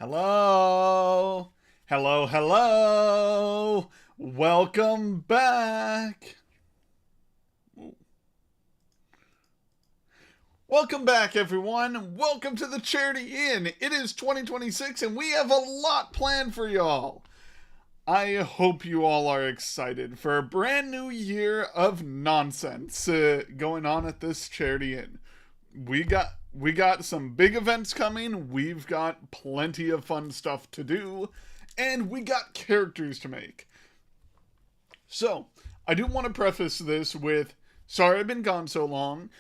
Hello. Hello, hello. Welcome back. Welcome back, everyone. Welcome to the Charity Inn. It is 2026 and we have a lot planned for y'all. I hope you all are excited for a brand new year of nonsense going on at this Charity Inn. We got some big events coming. We've got plenty of fun stuff to do, and we got characters to make. So, I do want to preface this with sorry I've been gone so long.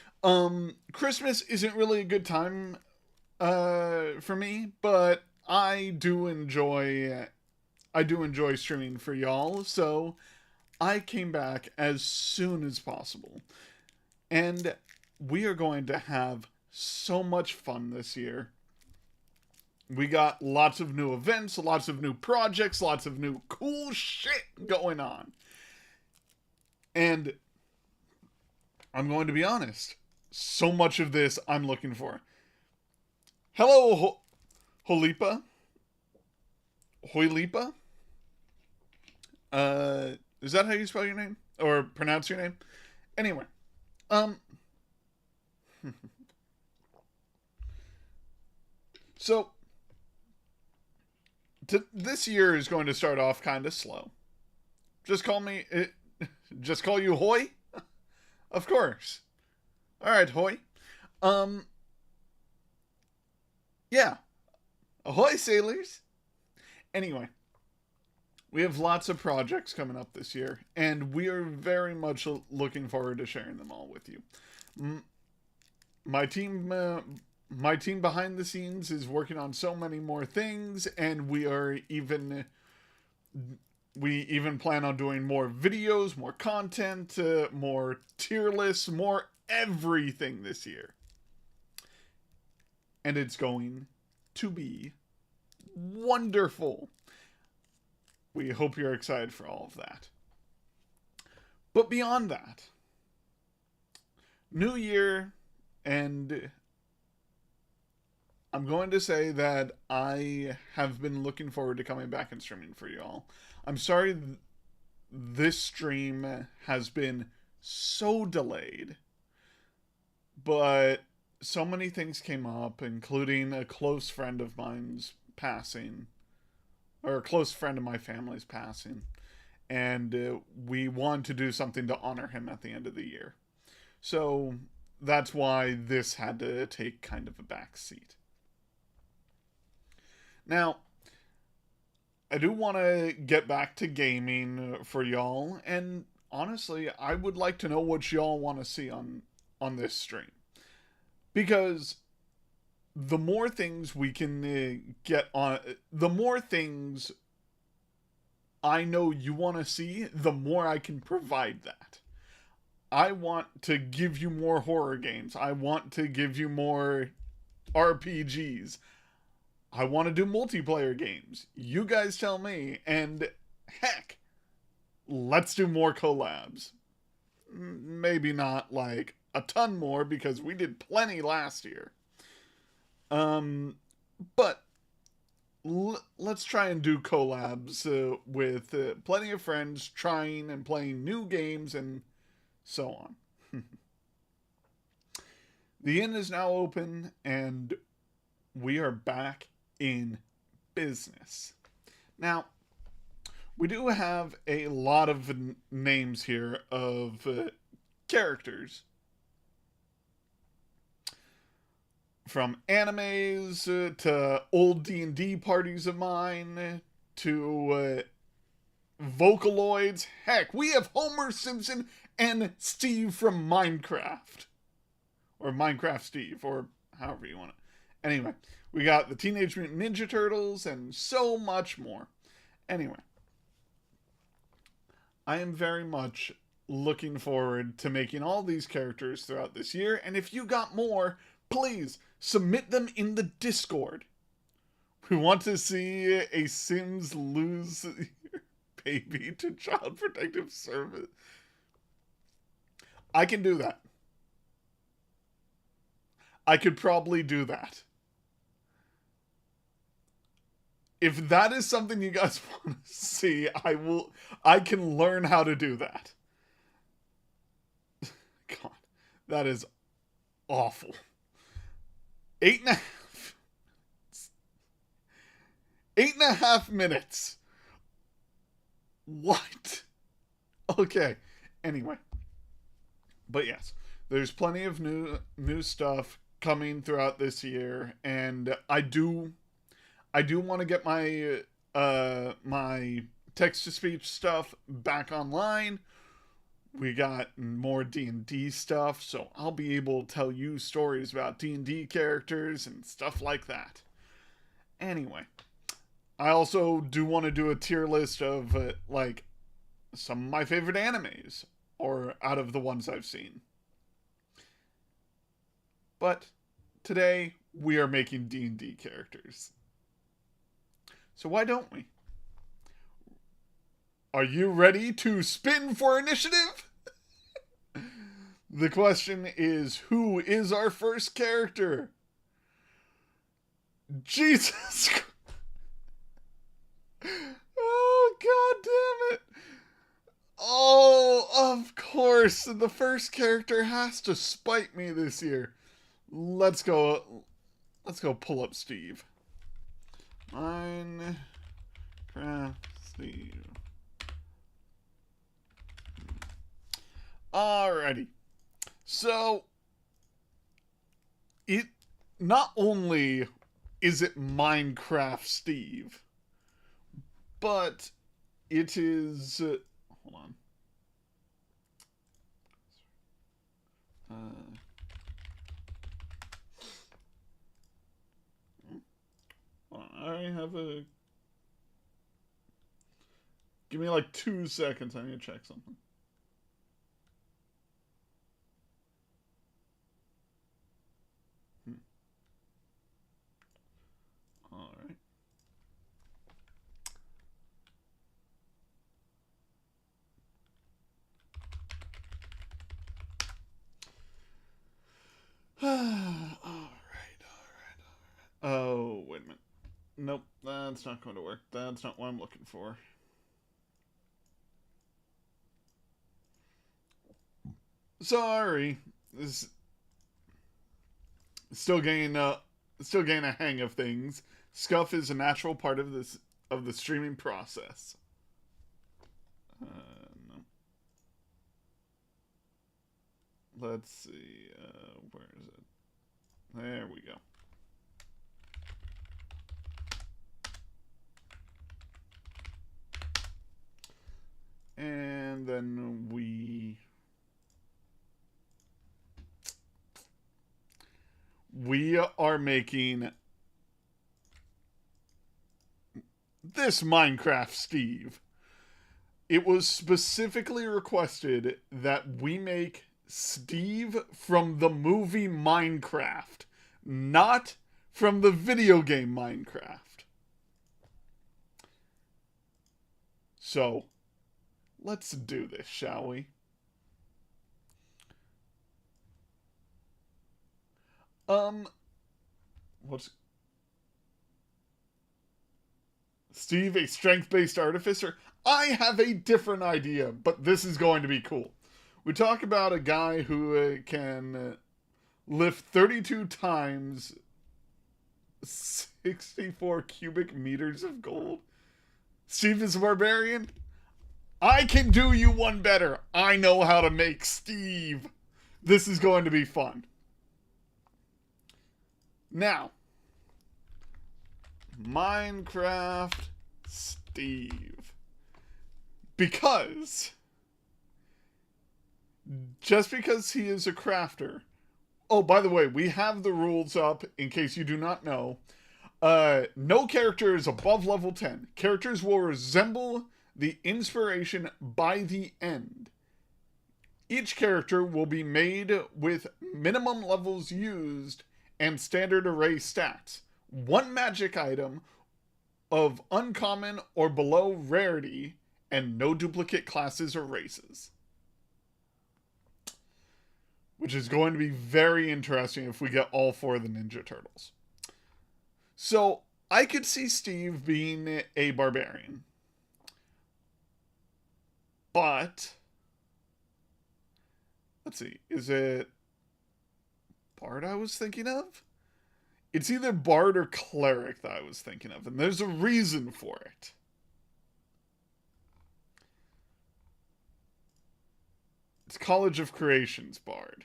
Christmas isn't really a good time for me, but I do enjoy streaming for y'all, so I came back as soon as possible. And we are going to have so much fun this year. We got lots of new events, lots of new projects, lots of new cool shit going on. And I'm going to be honest, so much of this I'm looking for. Hello, Holipa? Hoilipa? Is that how you spell your name? Or pronounce your name? Anyway, um, so this year is going to start off kind of slow. Just call me, just call you Hoy? Of course. Alright, Hoy. Um, yeah. Ahoy, sailors! Anyway, we have lots of projects coming up this year, and we are very much looking forward to sharing them all with you. My team, my team behind the scenes is working on so many more things, and we even plan on doing more videos, more content, more tier lists, more everything this year, and it's going to be wonderful. We hope you're excited for all of that. But beyond that, New Year, and I'm going to say that I have been looking forward to coming back and streaming for y'all. I'm sorry this stream has been so delayed, but so many things came up, including a close friend of mine's passing, or a close friend of my family's passing, and we wanted to do something to honor him at the end of the year. So that's why this had to take kind of a back seat. Now, I do want to get back to gaming for y'all, and honestly, I would like to know what y'all want to see on this stream, because the more things we can get on, the more things I know you want to see, the more I can provide that. I want to give you more horror games. I want to give you more RPGs. I want to do multiplayer games. You guys tell me. And heck, let's do more collabs. Maybe not like a ton more because we did plenty last year. Um, but let's try and do collabs with plenty of friends trying and playing new games and so on. The inn is now open and we are back in business. Now, we do have a lot of names here of characters from animes to old D&D parties of mine to Vocaloids. Heck, we have Homer Simpson and Steve from Minecraft. Or Minecraft Steve, or however you want it. Anyway, we got the Teenage Mutant Ninja Turtles and so much more. Anyway, I am very much looking forward to making all these characters throughout this year, and if you got more, please submit them in the Discord. We want to see a Sims lose baby to Child Protective Service. I can do that. I could probably do that. if that is something you guys want to see, I can learn how to do that. God, that is awful. 8.5. 8.5 minutes. What? Okay. Anyway. But yes, there's plenty of new stuff coming throughout this year, and I do want to get my text to speech stuff back online. We got more D&D stuff, so I'll be able to tell you stories about D&D characters and stuff like that. Anyway, I also do want to do a tier list of like some of my favorite animes, or out of the ones I've seen. But today we are making D&D characters. So why don't we? Are you ready to spin for initiative? The question is, who is our first character? Jesus Christ. Oh, god damn it. Oh, of course. The first character has to spite me this year. Let's go pull up Steve. Minecraft Steve. Alrighty. So, it not only is it Minecraft Steve, but it is. Hold on. Hold on. I have a. Give me like 2 seconds. I need to check something. All right. All right. Oh, wait a minute. Nope, that's not going to work. That's not what I'm looking for. Sorry. This still getting a hang of things. Scuff is a natural part of the streaming process. No. Let's see. Where is it? There we go. And then we are making this Minecraft Steve. It was specifically requested that we make Steve from the movie Minecraft, not from the video game Minecraft. So, let's do this, shall we? What's Steve, a strength-based artificer? I have a different idea, but this is going to be cool. We talk about a guy who can lift 32 times 64 cubic meters of gold. Steve is a barbarian. I can do you one better. I know how to make Steve. This is going to be fun. Now, Minecraft Steve. Because, just because he is a crafter. Oh, by the way, we have the rules up in case you do not know. No character is above level 10. Characters will resemble the inspiration by the end. Each character will be made with minimum levels used and standard array stats. One magic item of uncommon or below rarity, and no duplicate classes or races. Which is going to be very interesting if we get all 4 of the Ninja Turtles. So, I could see Steve being a barbarian. But let's see, is it Bard I was thinking of? It's either Bard or Cleric that I was thinking of, and there's a reason for it. It's College of Creations Bard.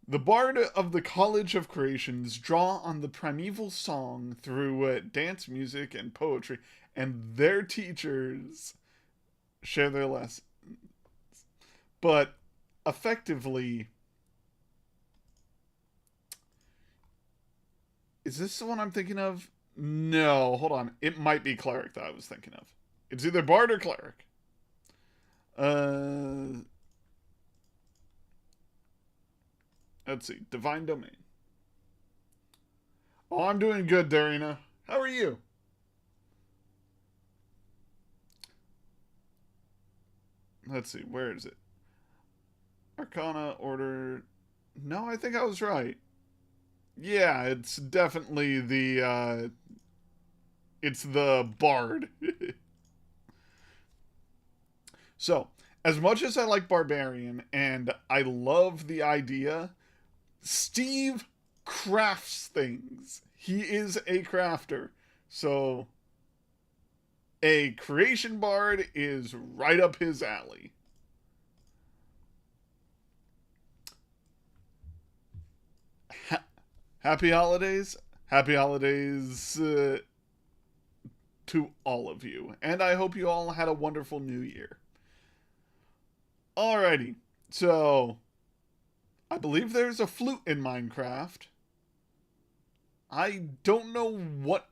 The Bard of the College of Creations draw on the primeval song through dance music and poetry, and their teachers share their lessons. But effectively, is this the one I'm thinking of? No, hold on. It might be Cleric that I was thinking of. It's either Bard or Cleric. Let's see. Divine Domain. Oh, I'm doing good, Darina. How are you? Let's see. Where is it? Arcana, Order. No, I think I was right. Yeah, it's definitely the, it's the Bard. So, as much as I like Barbarian and I love the idea, Steve crafts things. He is a crafter. So, a creation bard is right up his alley. Happy holidays. Happy holidays to all of you. And I hope you all had a wonderful new year. Alrighty. So, I believe there's a flute in Minecraft. I don't know what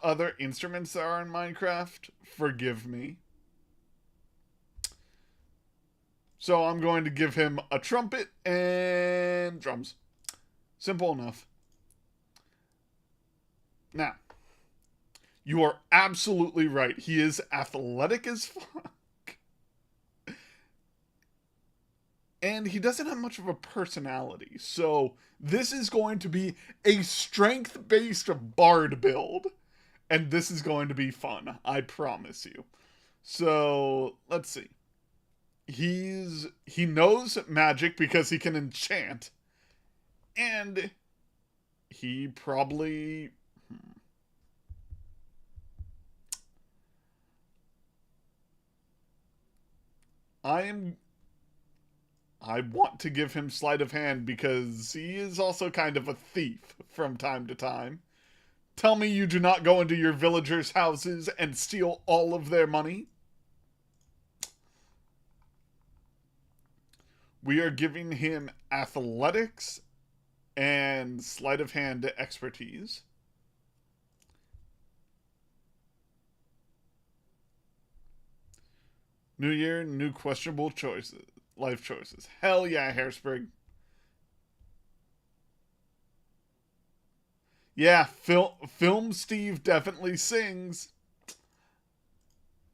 other instruments there are in Minecraft. Forgive me. So I'm going to give him a trumpet and drums. Simple enough. Now, you are absolutely right. He is athletic as fuck. And he doesn't have much of a personality. So this is going to be a strength-based bard build. And this is going to be fun. I promise you. So, let's see. He knows magic because he can enchant. And he probably... I want to give him sleight of hand because he is also kind of a thief from time to time. Tell me you do not go into your villagers' houses and steal all of their money. We are giving him athletics and sleight of hand expertise. New year, new questionable choices. Life choices. Hell yeah, Hairsprig. Yeah, film Steve definitely sings.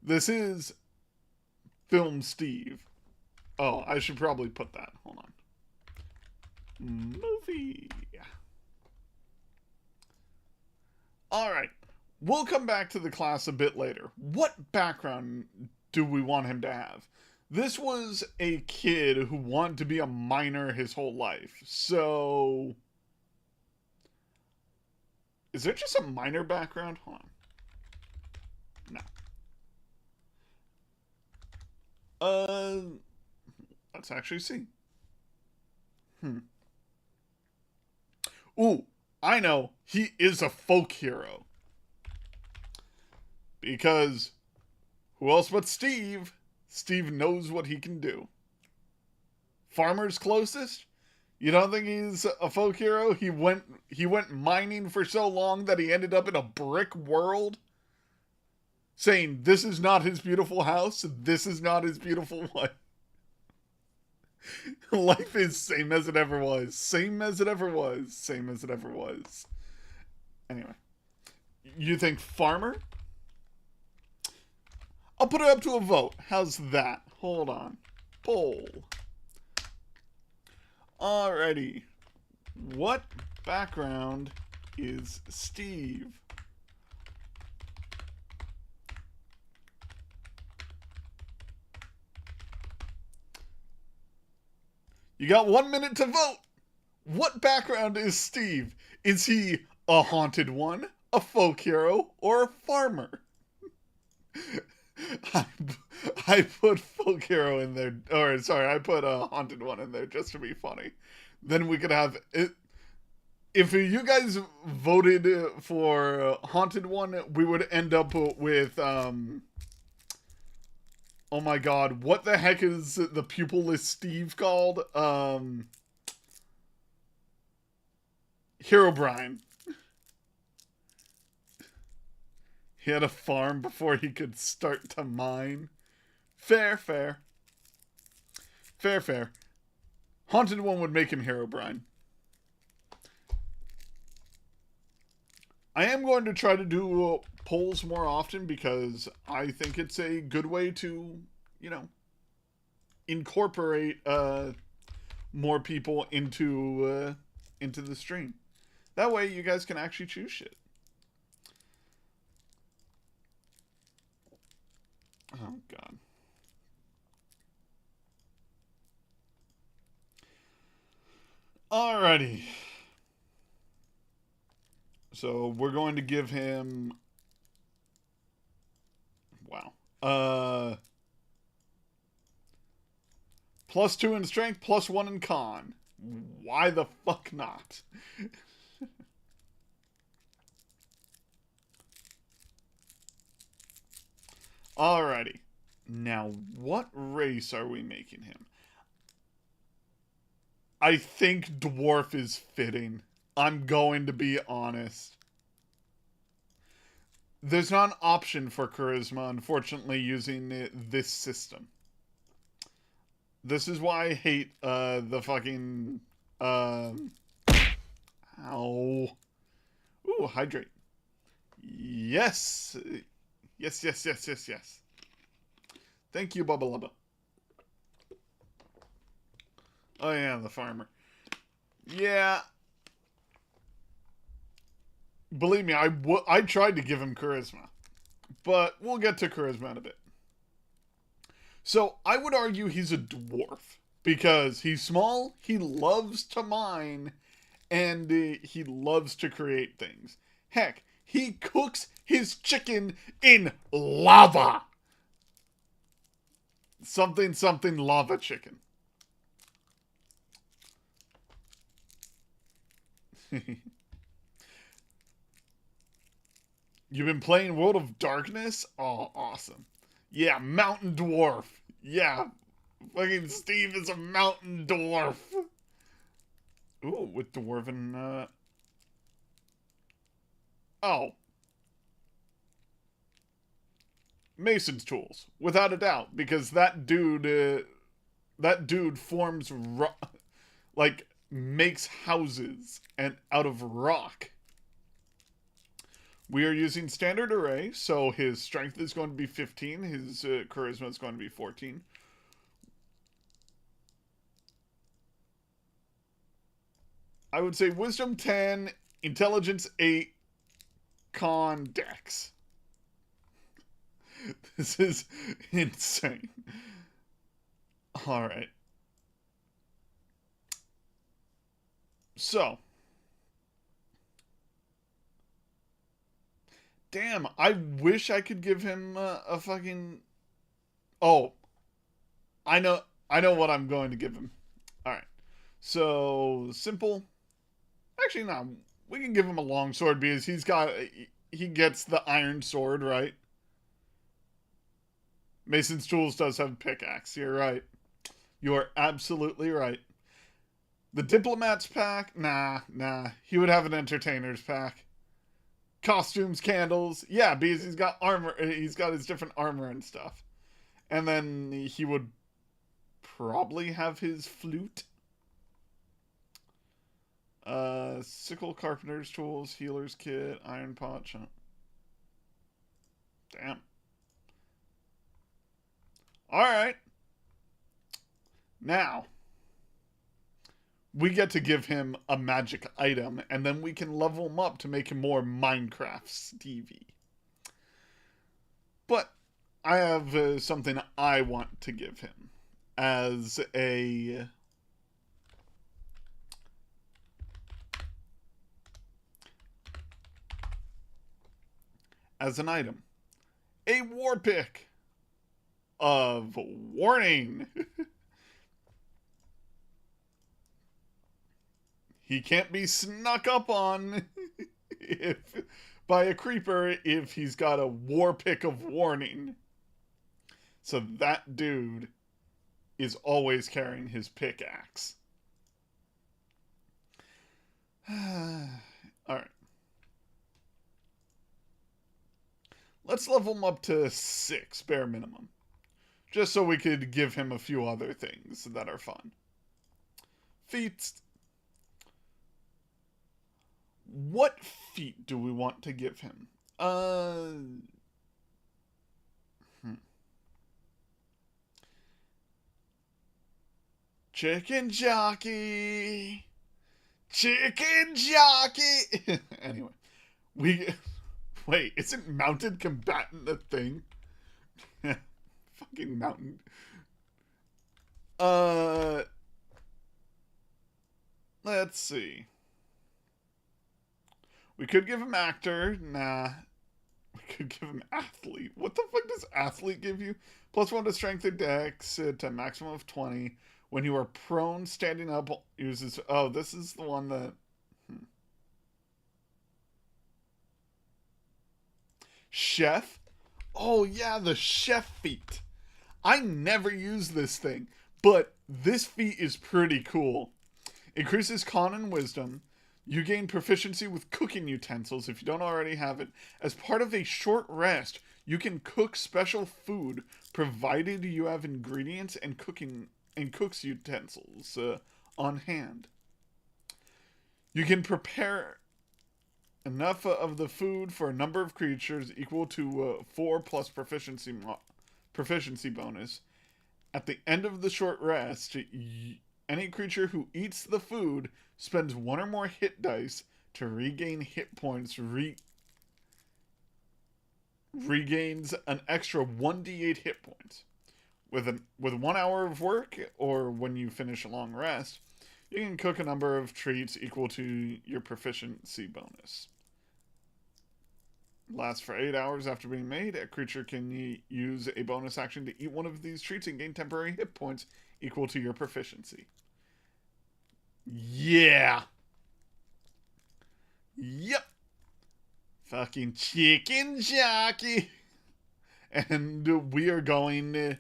This is Film Steve. Oh, I should probably put that. Hold on. Movie. Alright. We'll come back to the class a bit later. What background do we want him to have? This was a kid who wanted to be a miner his whole life. So... is there just a miner background? Hold on. No. Let's actually see. Ooh, I know. He is a folk hero. Because who else but Steve? Steve knows what he can do. Farmer's closest? You don't think he's a folk hero? He went mining for so long that he ended up in a brick world? Saying, this is not his beautiful house, this is not his beautiful wife. Life is same as it ever was. Same as it ever was. Same as it ever was. Anyway. You think farmer? I'll put it up to a vote. How's that? Hold on. Poll. Alrighty. What Background is Steve. You got 1 minute to vote. What background is Steve? Is he a haunted one, a folk hero, or a farmer? I, I put folk hero in there, or sorry, I put a haunted one in there just to be funny. Then we could have it. If you guys voted for haunted one, we would end up with oh my god, what the heck is the pupilless Steve called? Herobrine. He had a farm before he could start to mine. Fair, fair. Fair, fair. Haunted one would make him Herobrine. I am going to try to do polls more often because I think it's a good way to, you know, incorporate more people into the stream. That way you guys can actually choose shit. Oh, God. Alrighty. So we're going to give him... Wow. +2 in strength, +1 in con. Why the fuck not? Alrighty. Now, what race are we making him? I think dwarf is fitting. I'm going to be honest. There's not an option for charisma, unfortunately, using this system. This is why I hate the fucking... Ow. Ooh, hydrate. Yes. Yes, yes, yes, yes, yes. Thank you, Bubba Lubba. Oh, yeah, the farmer. Yeah. Believe me, I tried to give him charisma. But we'll get to charisma in a bit. So, I would argue he's a dwarf. Because he's small, he loves to mine, and he loves to create things. Heck, he cooks his chicken in lava. Something, something lava chicken. You've been playing World of Darkness? Oh, awesome. Yeah, Mountain Dwarf. Yeah, fucking Steve is a Mountain Dwarf. Ooh, with Dwarven, Oh. Mason's tools, without a doubt, because that dude forms, like, makes houses and out of rock. We are using standard array, so his strength is going to be 15, his charisma is going to be 14. I would say wisdom 10, intelligence 8, con dex. This is insane. Alright. So. Damn, I wish I could give him a fucking... Oh. I know what I'm going to give him. Alright. So, simple. Actually, no. We can give him a long sword because he gets the iron sword, right? Mason's Tools does have pickaxe. You're right. You are absolutely right. The Diplomat's pack? Nah. He would have an Entertainer's pack. Costumes, candles. Yeah, because he's got armor. He's got his different armor and stuff. And then he would probably have his flute. Sickle, carpenter's tools, healer's kit, iron pot. Damn. Alright. Now, we get to give him a magic item, and then we can level him up to make him more Minecraft Stevie. But I have something I want to give him as an item. A war pick of warning. He can't be snuck up on if by a creeper if he's got a war pick of warning. So that dude is always carrying his pickaxe. Alright. Let's level him up to 6, bare minimum. Just so we could give him a few other things that are fun. Feats. What feat do we want to give him? Chicken jockey. Chicken jockey. Anyway, wait, isn't mounted combatant a thing? Fucking mountain. Let's see. We could give him actor. Nah. We could give him athlete. What the fuck does athlete give you? +1 to strength and dex to maximum of 20. When you are prone, standing up uses... Oh, this is the one that... Chef? Oh, yeah, the chef feat. I never use this thing, but this feat is pretty cool. Increases con and wisdom. You gain proficiency with cooking utensils if you don't already have it. As part of a short rest, you can cook special food provided you have ingredients and cooks utensils on hand. You can prepare enough of the food for a number of creatures equal to 4 plus proficiency bonus. At the end of the short rest, any creature who eats the food spends 1 or more hit dice to regain hit points. Regains an extra 1d8 hit points. With 1 hour of work, or when you finish a long rest, you can cook a number of treats equal to your proficiency bonus. Lasts for 8 hours after being made. A creature can use a bonus action to eat one of these treats and gain temporary hit points equal to your proficiency. Yeah. Yep. Fucking chicken jockey. And we are going...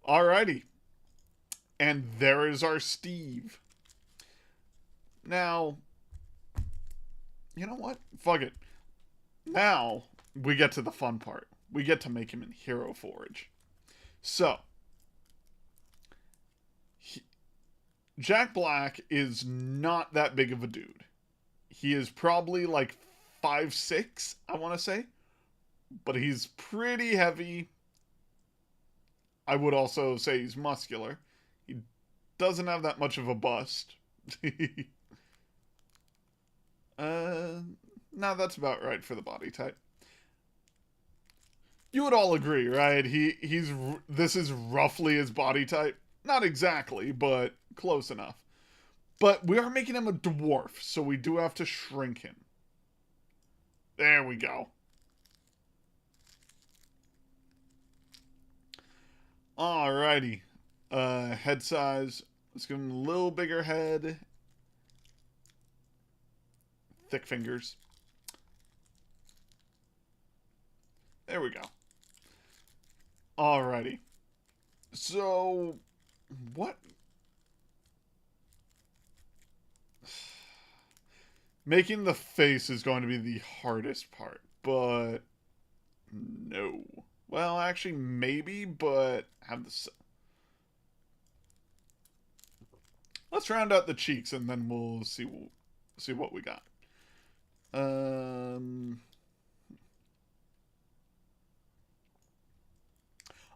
Alrighty. And there is our Steve. Now, you know what? Fuck it. Now, we get to the fun part. We get to make him in Hero Forge. So, Jack Black is not that big of a dude. He is probably like 5'6", I want to say. But he's pretty heavy. I would also say he's muscular. He doesn't have that much of a bust. No, that's about right for the body type. You would all agree, right? This is roughly his body type. Not exactly, but close enough. But we are making him a dwarf, so we do have to shrink him. There we go. Alrighty. Head size. Let's give him a little bigger head. Thick fingers. There we go. Alrighty. So, what? Making the face is going to be the hardest part, but no. Well, actually, maybe, but have the... Let's round out the cheeks, and then we'll see what we got.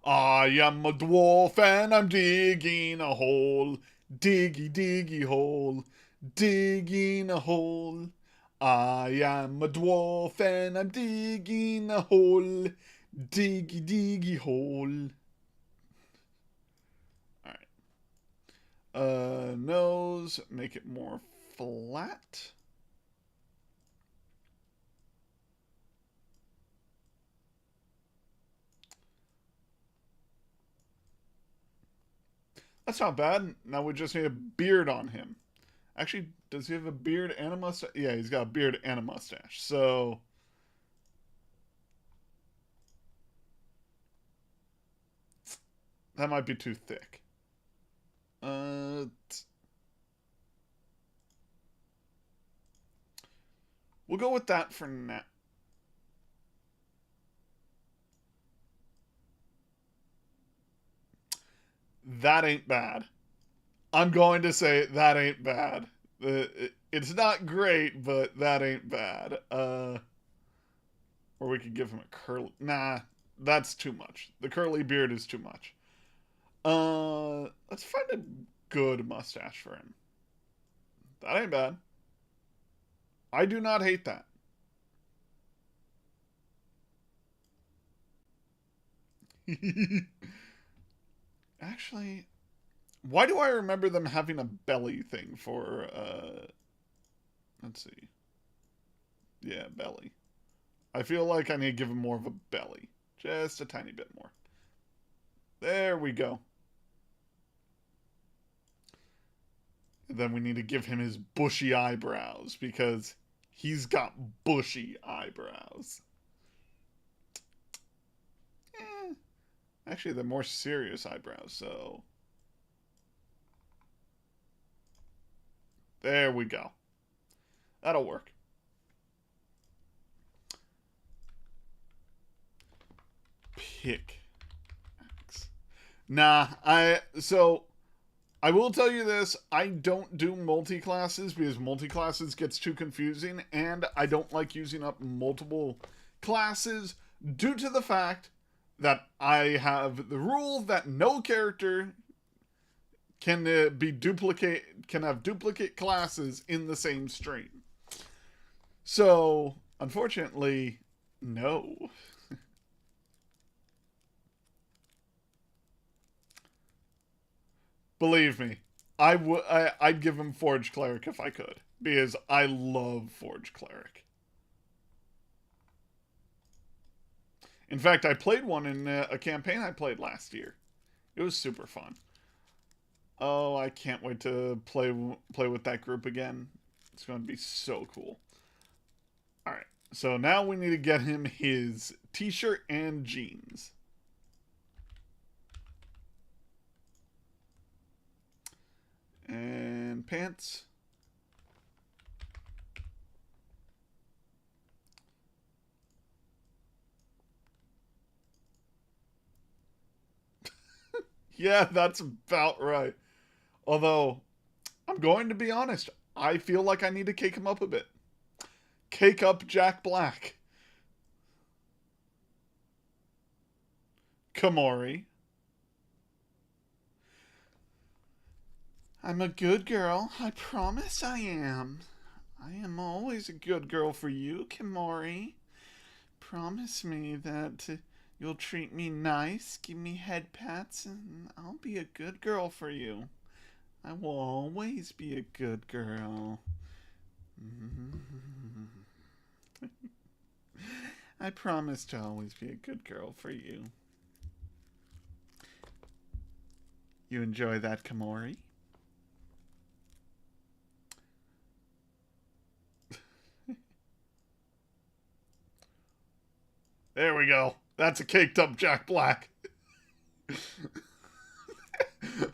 I am a dwarf, and I'm digging a hole. Diggy, diggy hole, digging a hole. I am a dwarf and I'm digging a hole. Diggy, diggy hole. Alright. Nose, make it more flat. That's not bad. Now we just need a beard on him. Actually, does he have a beard and a mustache? Yeah, he's got a beard and a mustache. So that might be too thick. Uh, we'll go with that for now. That ain't bad. I'm going to say that ain't bad. It's not great, but that ain't bad. Or we could give him a curly. Nah, that's too much. The curly beard is too much. Let's find a good mustache for him. That ain't bad. I do not hate that. Actually, why do I remember them having a belly thing for, let's see. Yeah, belly. I feel like I need to give him more of a belly. Just a tiny bit more. There we go. And then we need to give him his bushy eyebrows because he's got bushy eyebrows. Eh, actually, they're more serious eyebrows, so. There we go. That'll work. Pick. Nah, I will tell you this, I don't do multi-classes because multi-classes gets too confusing, and I don't like using up multiple classes due to the fact that I have the rule that no character can can have duplicate classes in the same stream. So, unfortunately, no. Believe me, I'd give him Forge Cleric if I could because I love Forge Cleric. In fact, I played one in a campaign I played last year. It was super fun. Oh, I can't wait to play with that group again. It's going to be so cool. All right. So now we need to get him his t-shirt and jeans. And pants. Yeah, that's about right. Although, I'm going to be honest, I feel like I need to cake him up a bit. Cake up Jack Black. Komori. I'm a good girl. I promise I am. I am always a good girl for you, Komori. Promise me that you'll treat me nice, give me head pats, and I'll be a good girl for you. I will always be a good girl. I promise to always be a good girl for you. You enjoy that, Komori? There we go. That's a caked up Jack Black.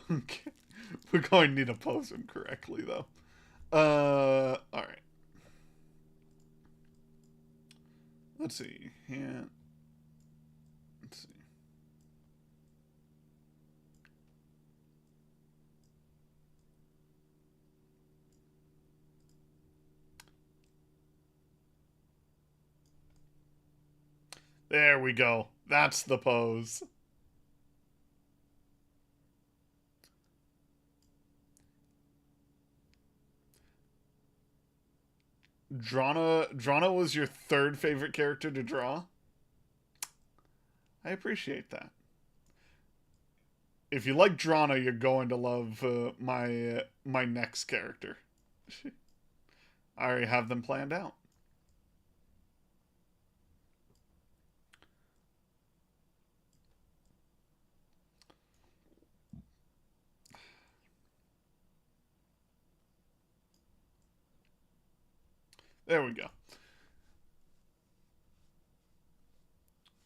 Okay. We're going to need to pose him correctly, though. Alright. Let's see. Yeah. Let's see. There we go. That's the pose. Drana was your third favorite character to draw? I appreciate that. If you like Drana, you're going to love my next character. I already have them planned out. There we go.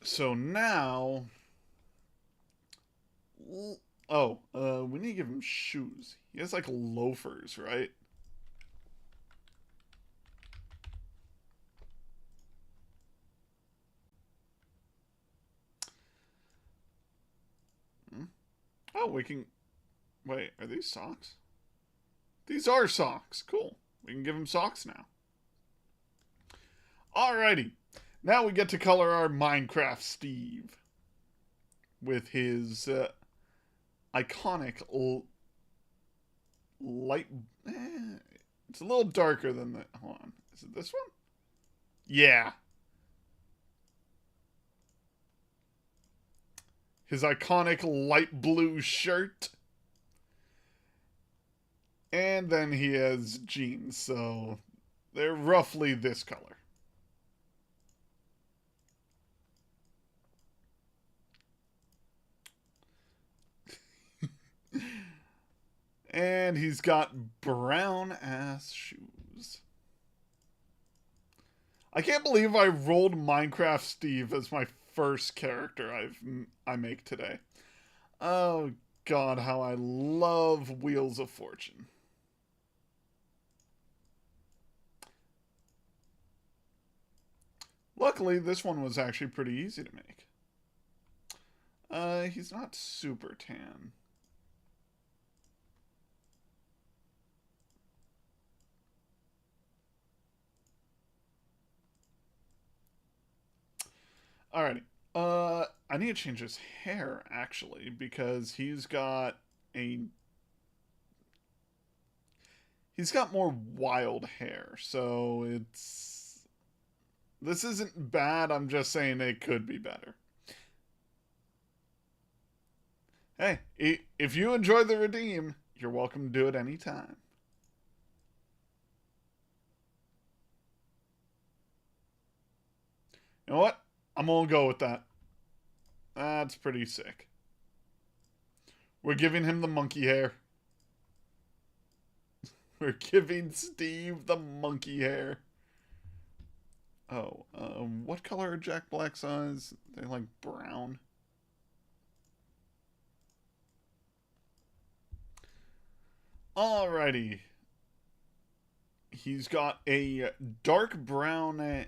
So now... Oh, we need to give him shoes. He has like loafers, right? Hmm? Oh, we can... Wait, are these socks? These are socks. Cool. We can give him socks now. Alrighty. Now we get to color our Minecraft Steve. With his iconic light... it's a little darker than the... Hold on. Is it this one? Yeah. His iconic light blue shirt. And then he has jeans, so they're roughly this color. And he's got brown ass shoes. I can't believe I rolled Minecraft Steve as my first character I make today. Oh god, how I love Wheels of Fortune. Luckily, this one was actually pretty easy to make. He's not super tan. Alrighty. I need to change his hair, actually, because he's got more wild hair, so this isn't bad, I'm just saying it could be better. Hey, if you enjoy the redeem, you're welcome to do it anytime. You know what? I'm gonna go with that. That's pretty sick. We're giving him the monkey hair. We're giving Steve the monkey hair. Oh, what color are Jack Black's eyes? They're like brown. Alrighty. He's got a dark brown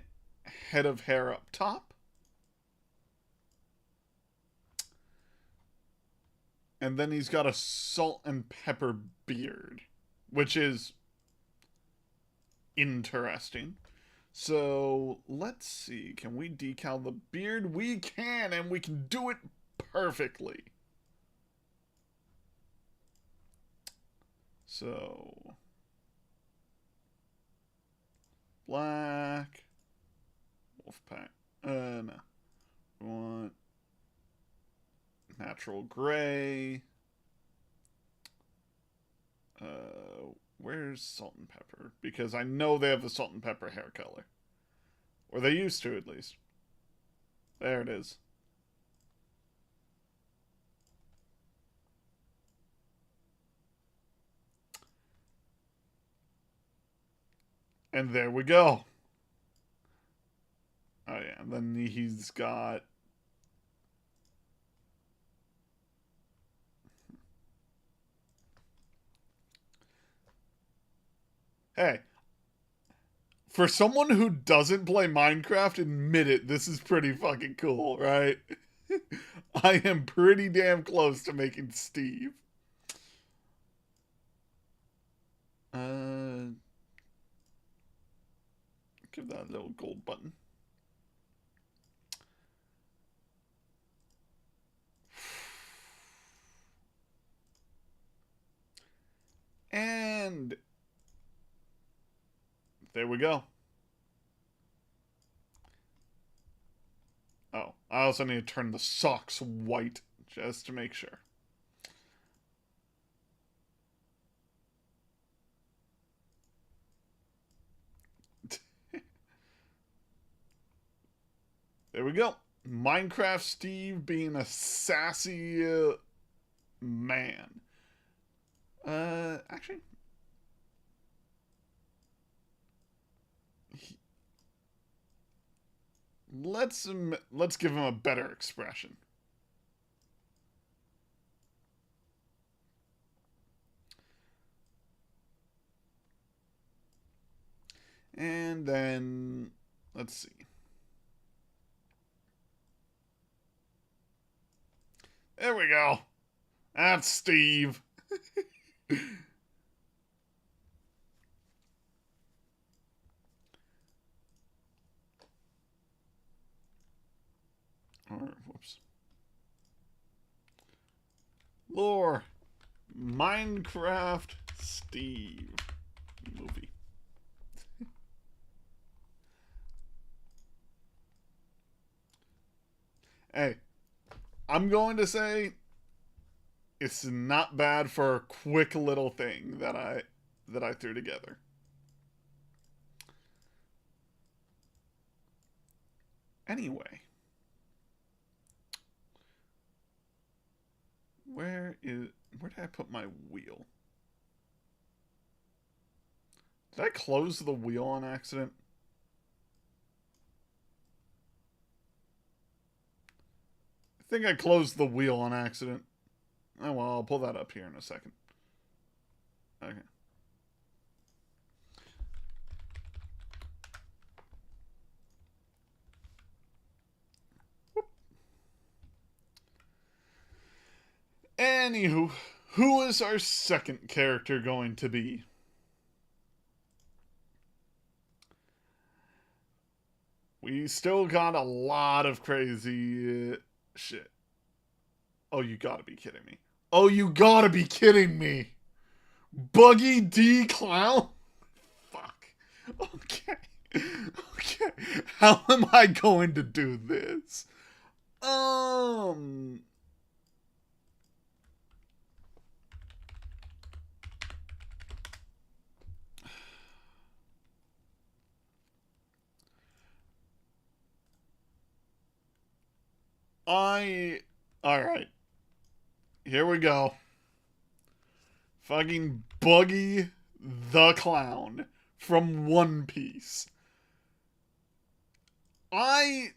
head of hair up top. And then he's got a salt and pepper beard, which is interesting. So let's see. Can we decal the beard? We can, and we can do it perfectly. So black, Wolfpack. No. We want natural gray. Where's salt and pepper? Because I know they have a salt and pepper hair color. Or they used to, at least. There it is. And there we go. Oh, yeah. And then he's got... Hey. For someone who doesn't play Minecraft, admit it, this is pretty fucking cool, right? I am pretty damn close to making Steve. Give that a little gold button. And there we go. Oh, I also need to turn the socks white just to make sure. There we go. Minecraft Steve being a sassy man. Actually, let's give him a better expression. And then let's see. There we go. That's Steve. Or, whoops. Lore. Minecraft Steve movie. Hey, I'm going to say it's not bad for a quick little thing that I threw together. Anyway, where did I put my wheel? Did I close the wheel on accident? I think I closed the wheel on accident. Oh well, I'll pull that up here in a second. Okay. Anywho, who is our second character going to be? We still got a lot of crazy shit. Oh, you gotta be kidding me. Oh, you gotta be kidding me. Buggy D Clown? Fuck. Okay. Okay. How am I going to do this? I. Alright. Here we go. Fucking Buggy the Clown from One Piece. I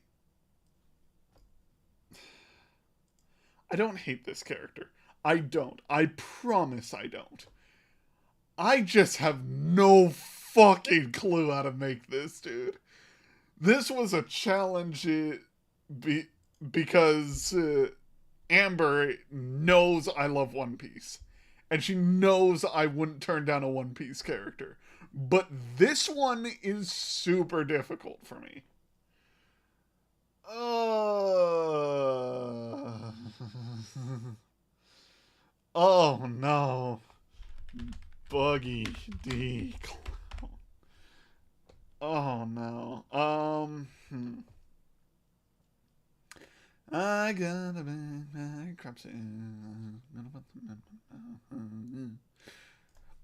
don't hate this character. I don't. I promise I don't. I just have no fucking clue how to make this, dude. This was a challenge because Amber knows I love One Piece. And she knows I wouldn't turn down a One Piece character. But this one is super difficult for me. Oh no. Buggy D. Oh no. I got a bankruptcy.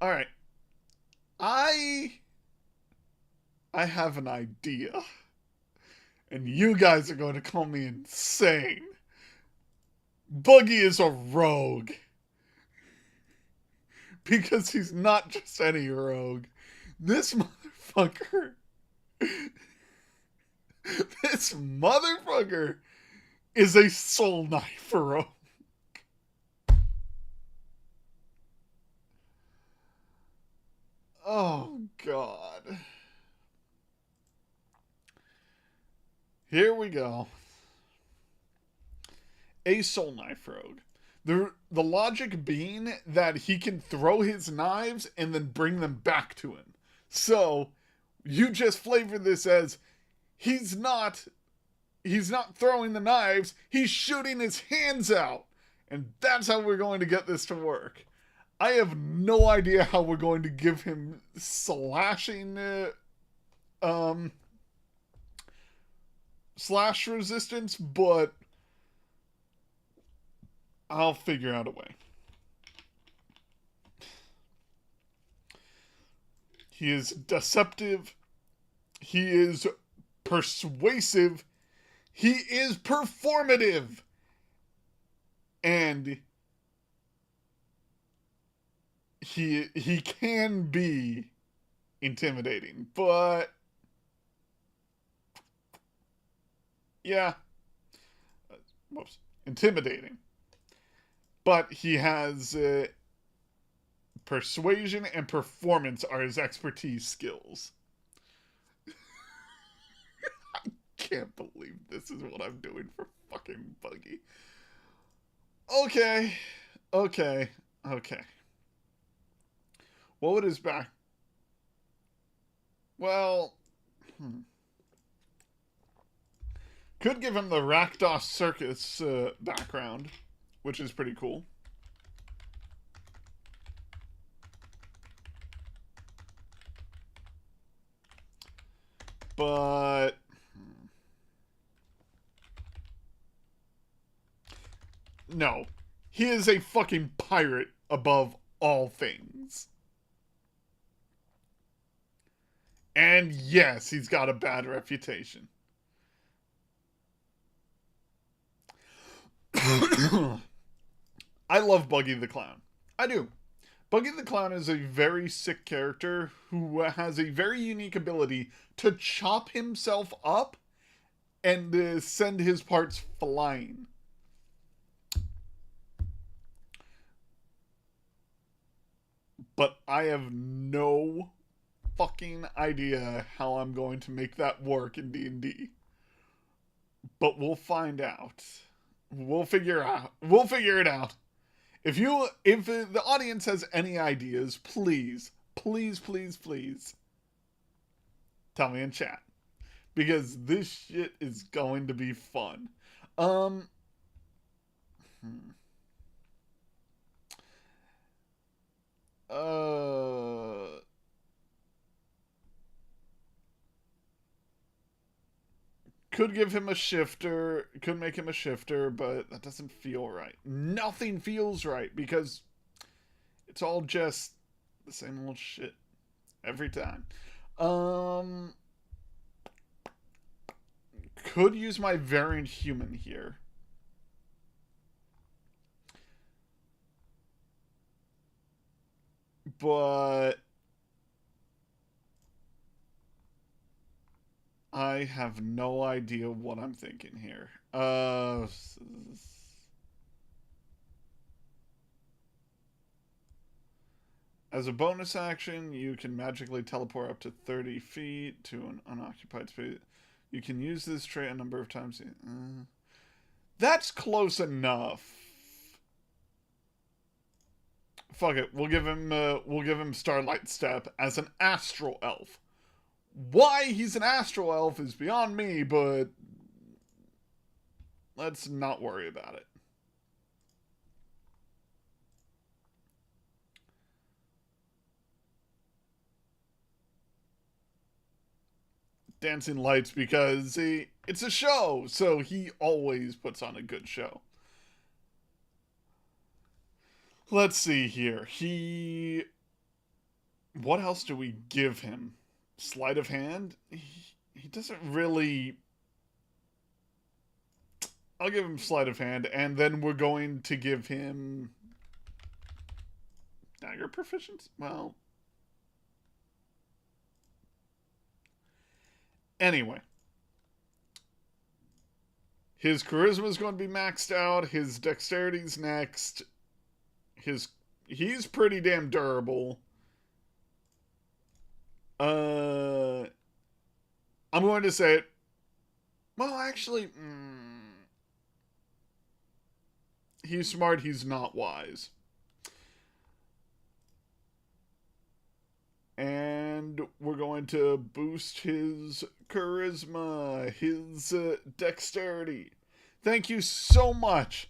All right. I have an idea. And you guys are going to call me insane. Buggy is a rogue. Because he's not just any rogue. This motherfucker. This motherfucker is a soul knife rogue. Oh, God. Here we go. A soul knife rogue. The logic being that he can throw his knives and then bring them back to him. So, you just flavor this as he's not throwing the knives, he's shooting his hands out. And that's how we're going to get this to work. I have no idea how we're going to give him slash resistance, but I'll figure out a way. He is deceptive. He is persuasive. He is performative. And he can be intimidating, but yeah, whoops, intimidating. But he has persuasion and performance are his expertise skills. I can't believe this is what I'm doing for fucking Buggy. Okay. What would his back... Well... Could give him the Rakdos Circus background, which is pretty cool. But... no. He is a fucking pirate above all things. And yes, he's got a bad reputation. I love Buggy the Clown. I do. Buggy the Clown is a very sick character who has a very unique ability to chop himself up and send his parts flying. But I have no fucking idea how I'm going to make that work in D&D. But we'll find out. We'll figure it out. If the audience has any ideas, please tell me in chat. Because this shit is going to be fun. Could give him a shifter, could make him a shifter, but that doesn't feel right. Nothing feels right because it's all just the same old shit every time. Could use my variant human here. But I have no idea what I'm thinking here. As a bonus action, you can magically teleport up to 30 feet to an unoccupied space. You can use this trait a number of times. That's close enough. Fuck it. We'll give him Starlight Step as an astral elf. Why he's an astral elf is beyond me, but let's not worry about it. Dancing Lights because it's a show, so he always puts on a good show. Let's see here. What else do we give him? Sleight of hand? He doesn't really... I'll give him sleight of hand, and then we're going to give him... dagger proficiency? Well... Anyway. His charisma is going to be maxed out. His dexterity's next. He's pretty damn durable. I'm going to say it. Well, actually, he's smart. He's not wise. And we're going to boost his charisma, his dexterity. Thank you so much.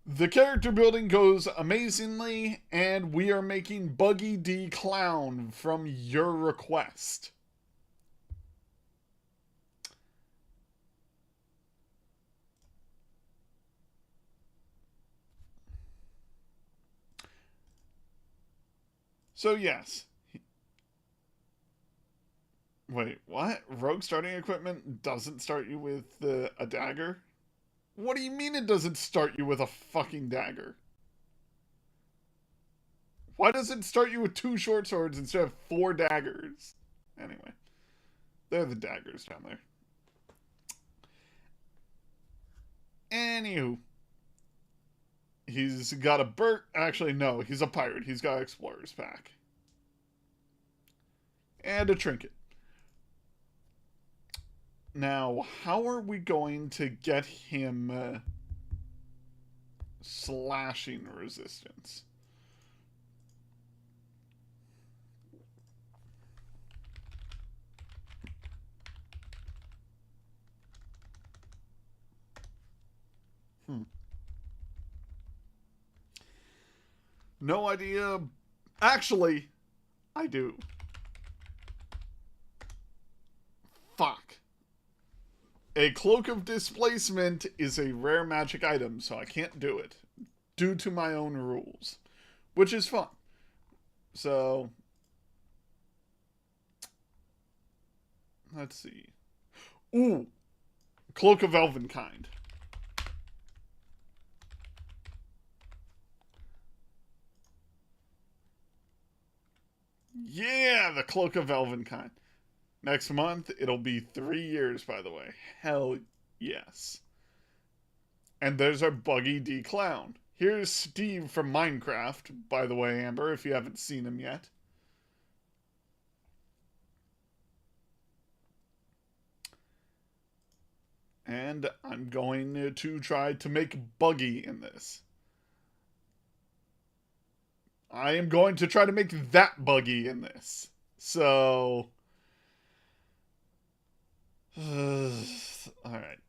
The character building goes amazingly, and we are making Buggy D Clown from your request. So yes. Wait, what? Rogue starting equipment doesn't start you with a dagger? What do you mean it doesn't start you with a fucking dagger? Why does it start you with 2 short swords instead of 4 daggers? Anyway, they're the daggers down there. Anywho, he's got a Actually, no, he's a pirate. He's got Explorer's Pack. And a trinket. Now, how are we going to get him slashing resistance? No idea. Actually, I do. Fuck. A Cloak of Displacement is a rare magic item, so I can't do it. Due to my own rules. Which is fun. So, let's see. Ooh. Cloak of Elvenkind. Yeah, the Cloak of Elvenkind. Next month, it'll be 3 years, by the way. Hell yes. And there's our Buggy D Clown. Here's Steve from Minecraft, by the way, Amber, if you haven't seen him yet. And I'm going to try to make Buggy in this. I am going to try to make that Buggy in this. So... Alright.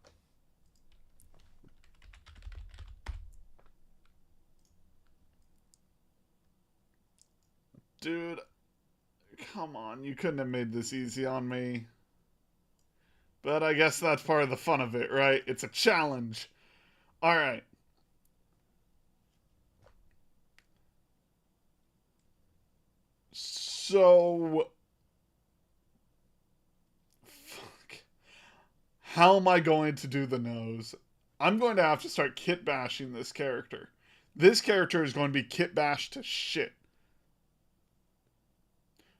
Dude, come on, you couldn't have made this easy on me. But I guess that's part of the fun of it, right? It's a challenge. Alright. So... Fuck. How am I going to do the nose? I'm going to have to start kit bashing this character. This character is going to be kit bashed to shit.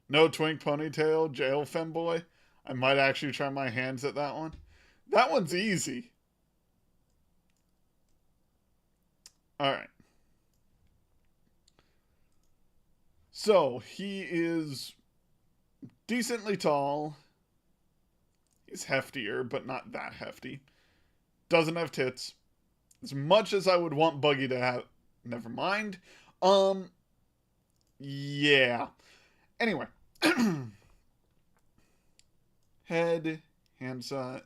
No twink ponytail, jail femboy. I might actually try my hands at that one. That one's easy. Alright. So, he is decently tall. He's heftier, but not that hefty. Doesn't have tits. As much as I would want Buggy to have... Never mind. Yeah. Anyway. Head, hand size.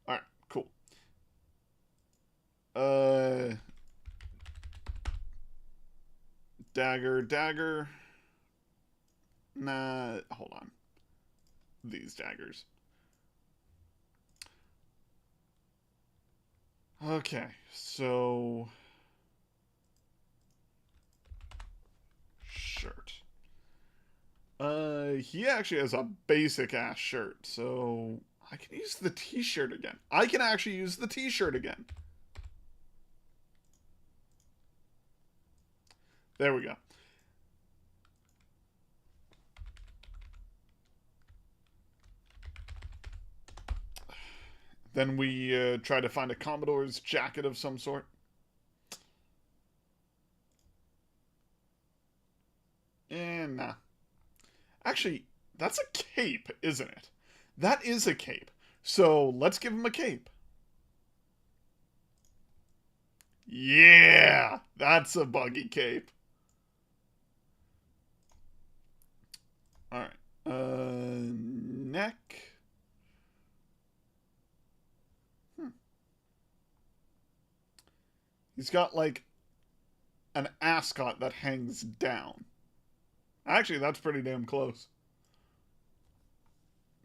Alright, cool. Dagger. Nah, hold on. These daggers. Okay, so... Shirt. He actually has a basic ass shirt, so I can use the t-shirt again. I can actually use the t-shirt again. There we go. Then we try to find a Commodore's jacket of some sort. And nah. Actually, that's a cape, isn't it? That is a cape. So let's give him a cape. Yeah, that's a Buggy cape. Alright. Neck. He's got like an ascot that hangs down. Actually, that's pretty damn close.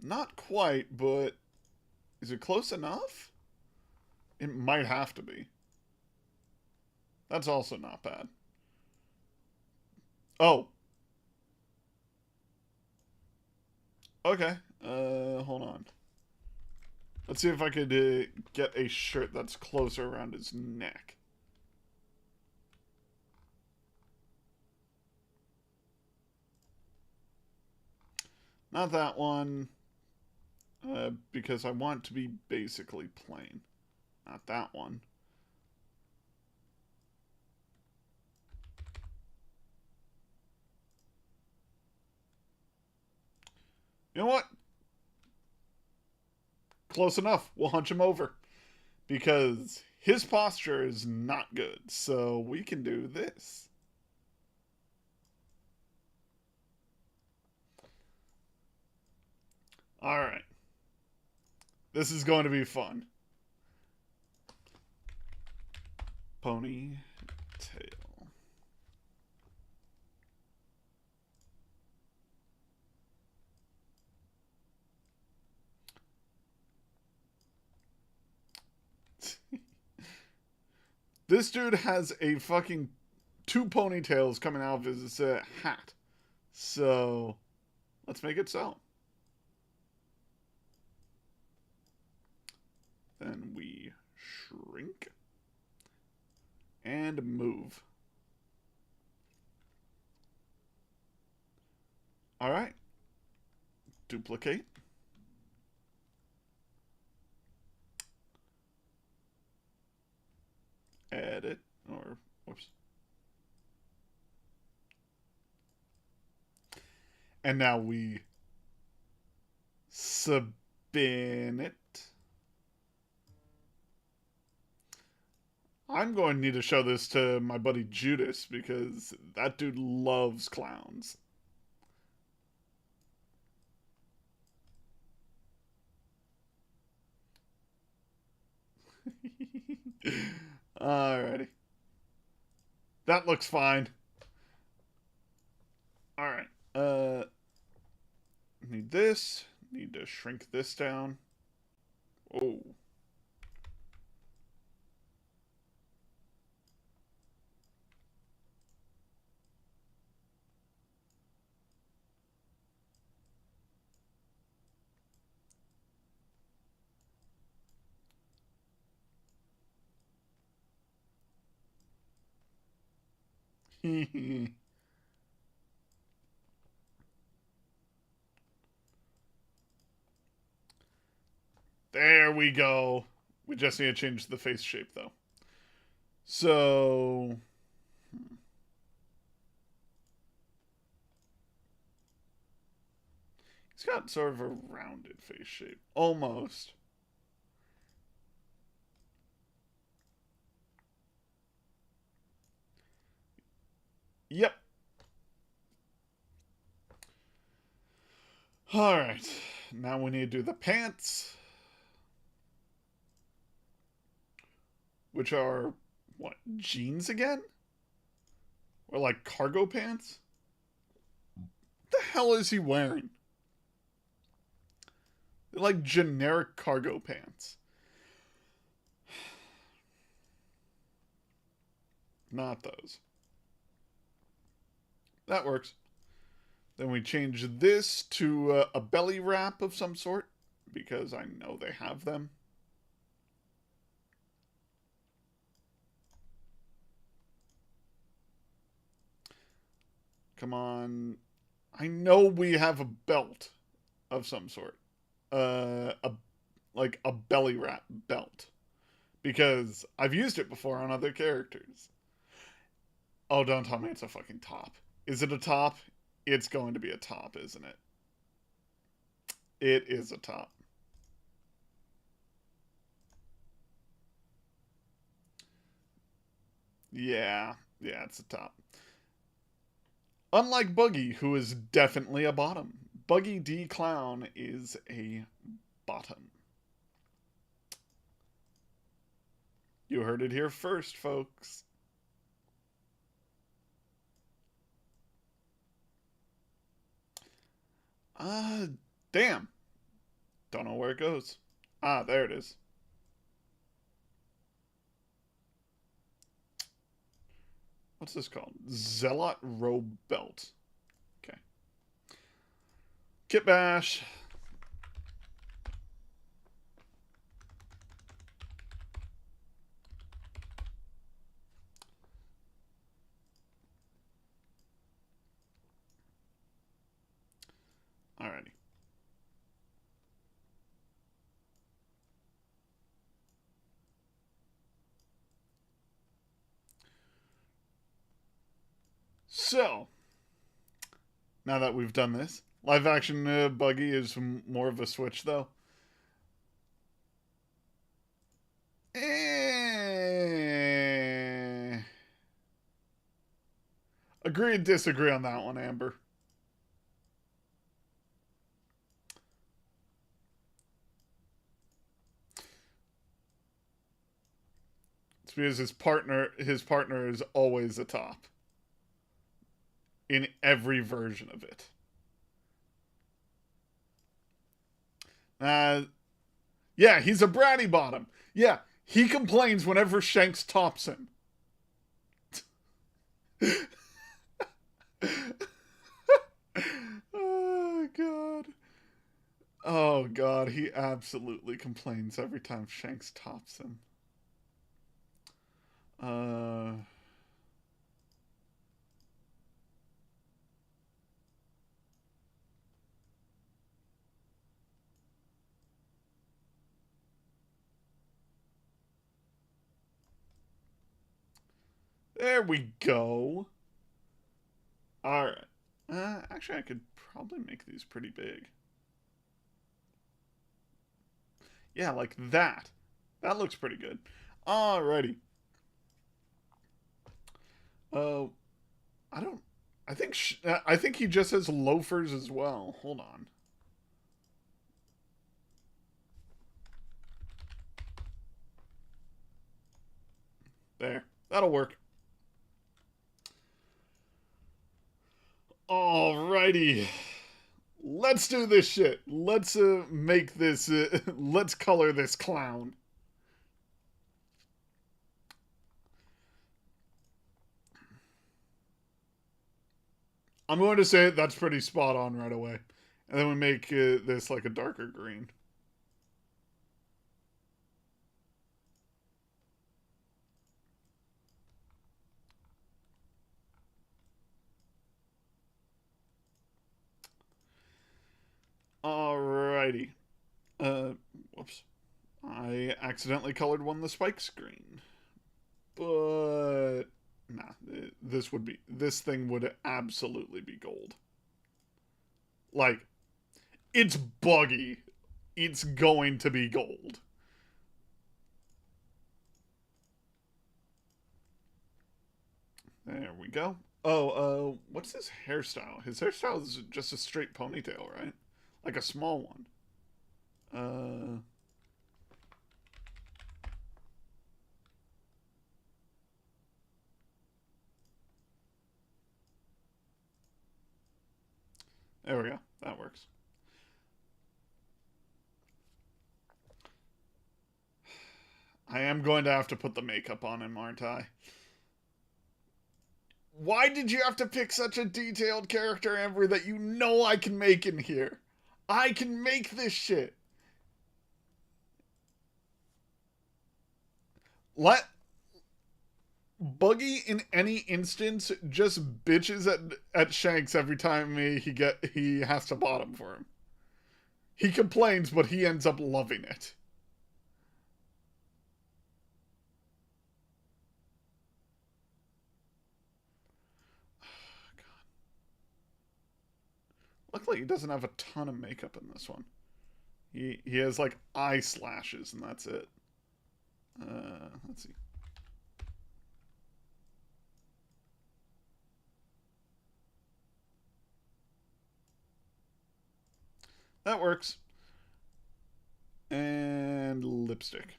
Not quite, but is it close enough? It might have to be. That's also not bad. Oh, okay. Hold on. Let's see if I could get a shirt that's closer around his neck. Not that one, because I want to be basically plain. Not that one. You know what? Close enough. We'll hunch him over. Because his posture is not good. So we can do this. Alright. This is going to be fun. Pony tail. This dude has a fucking 2 ponytails coming out of his hat. So, let's make it so. Then we shrink and move. All right. Duplicate. Edit. Or, whoops. And now we spin it. I'm going to need to show this to my buddy Judas because that dude loves clowns. Alrighty. That looks fine. Alright. Need this. Need to shrink this down. Oh. There we go. We just need to change the face shape, though. So... He's got sort of a rounded face shape. Almost. Yep. Alright. Now we need to do the pants. Which are, what, jeans again? Or like cargo pants? What the hell is he wearing? They're like generic cargo pants. Not those. That works. Then we change this to a belly wrap of some sort, because I know they have them. Come on. I know we have a belt of some sort. Like a belly wrap belt. Because I've used it before on other characters. Oh, don't tell me it's a fucking top. Is it a top? It's going to be a top, isn't it? It is a top. Yeah, it's a top. Unlike Buggy, who is definitely a bottom. Buggy D Clown is a bottom. You heard it here first, folks. Damn. Don't know where it goes. Ah, there it is. What's this called? Zealot Robe Belt. Okay. Kit Bash. Alrighty. So, now that we've done this, live action Buggy is more of a switch, though. Eh. Agree and disagree on that one, Amber. It's because his partner is always a top in every version of it. Yeah, he's a bratty bottom. Yeah, he complains whenever Shanks tops him. Oh god. Oh god, he absolutely complains every time Shanks tops him. There we go. Alright. Actually, I could probably make these pretty big. Yeah, like that. That looks pretty good. Alrighty. I don't. I think he just has loafers as well. Hold on. There. That'll work. Alrighty. Let's do this shit. Let's make this. Let's color this clown. I'm going to say that's pretty spot on right away. And then we make this like a darker green. Alrighty. Whoops. I accidentally colored one the spikes green. But nah, this thing would absolutely be gold. Like, it's Buggy. It's going to be gold. There we go. Oh, what's his hairstyle? His hairstyle is just a straight ponytail, right? Like a small one. There we go. That works. I am going to have to put the makeup on him, aren't I? Why did you have to pick such a detailed character, Amber, that you know I can make in here? I can make this shit. Let Buggy in any instance just bitches at Shanks every time he has to bottom for him. He complains, but he ends up loving it. Luckily, he doesn't have a ton of makeup in this one. He has like eye slashes, and that's it. Let's see. That works. And lipstick.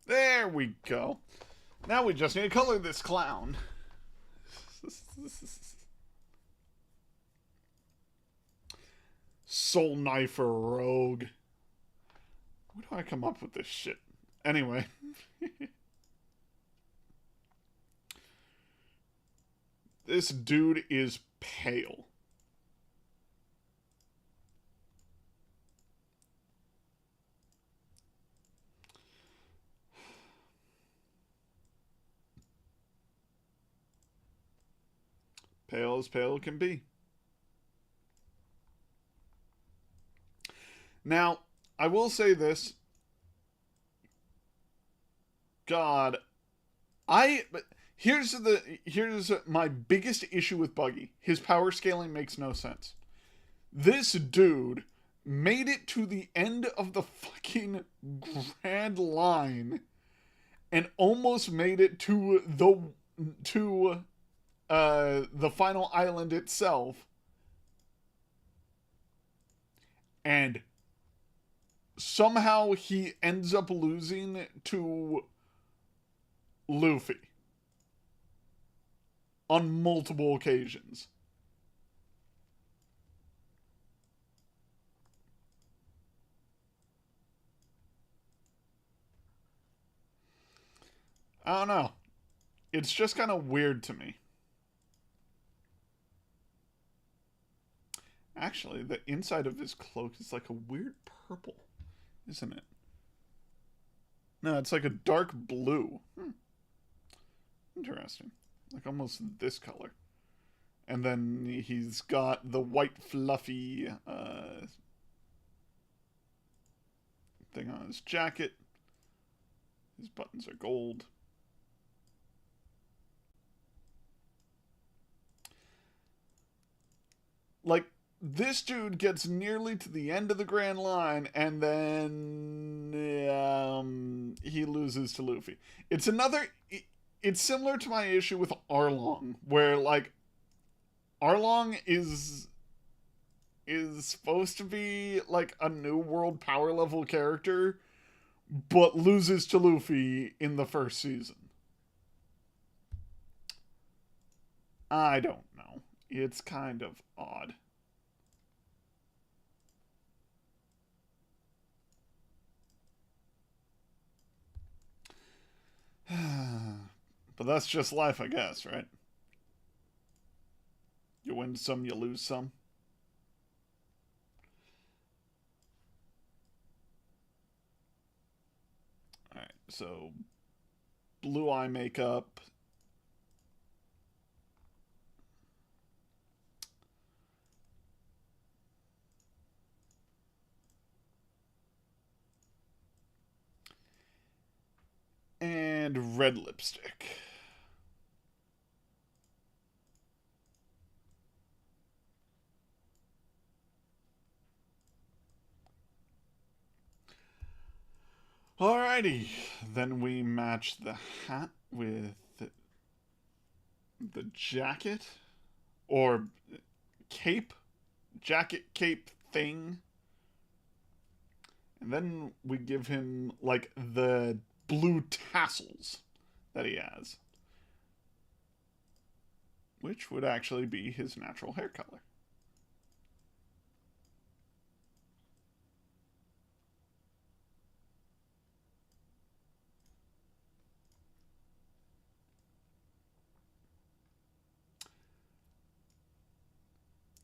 There There we go. Now we just need to color this clown. Soul Knifer Rogue. Where do I come up with this shit? Anyway. This dude is pale. Pale as pale can be. Now, I will say this. God, here's my biggest issue with Buggy. His power scaling makes no sense. This dude made it to the end of the fucking Grand Line and almost made it to the final island itself, and somehow he ends up losing to Luffy on multiple occasions. I don't know. It's just kind of weird to me. Actually, the inside of his cloak is like a weird purple, isn't it? No, it's like a dark blue. Interesting. Like almost this color. And then he's got the white fluffy thing on his jacket. His buttons are gold. Like, this dude gets nearly to the end of the Grand Line, and then he loses to Luffy. It's similar to my issue with Arlong, where, like, Arlong is supposed to be, like, a new world power level character, but loses to Luffy in the first season. I don't know. It's kind of odd. But that's just life, I guess, right? You win some, you lose some. Alright, so blue eye makeup. And red lipstick. Alrighty, then we match the hat with the jacket or cape, jacket cape thing. And then we give him like the blue tassels that he has, which would actually be his natural hair color.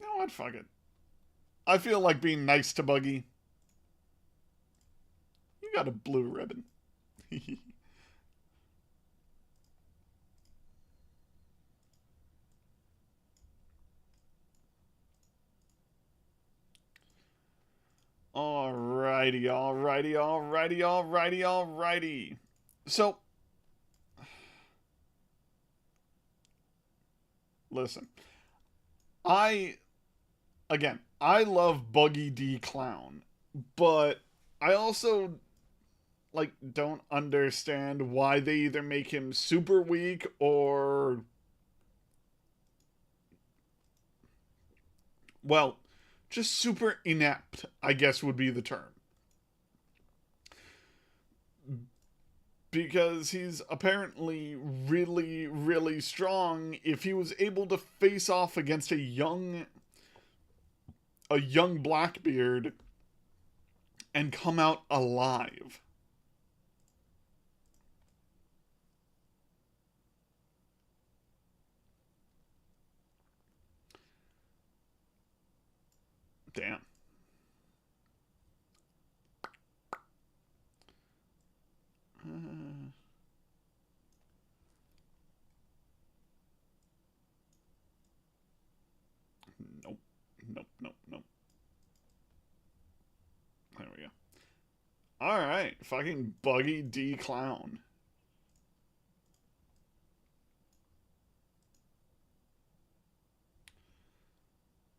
You know what? Fuck it. I feel like being nice to Buggy. You got a blue ribbon. Alrighty, alrighty, alrighty, alrighty, alrighty. So, listen. I love Buggy D Clown, but I also like don't understand why they either make him super weak or, well, just super inept, I guess would be the term. because he's apparently really, really strong. If he was able to face off against a young Blackbeard and come out alive. Damn. Nope. Nope. Nope. Nope. There we go. Alright. Fucking Buggy D Clown.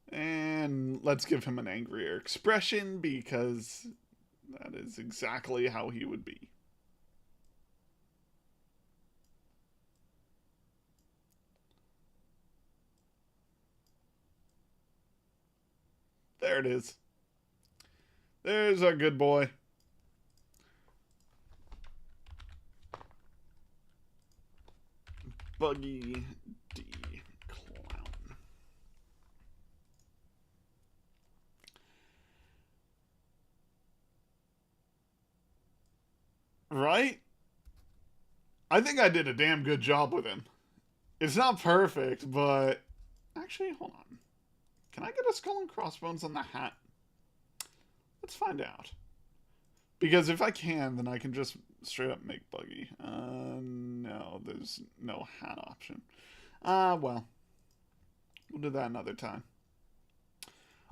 And let's give him an angrier expression because that is exactly how he would be. There it is. There's our good boy. Buggy D Clown. Right? I think I did a damn good job with him. It's not perfect, but actually, hold on. Can I get a skull and crossbones on the hat? Let's find out. Because if I can, then I can just straight up make Buggy. No, there's no hat option. Well. We'll do that another time.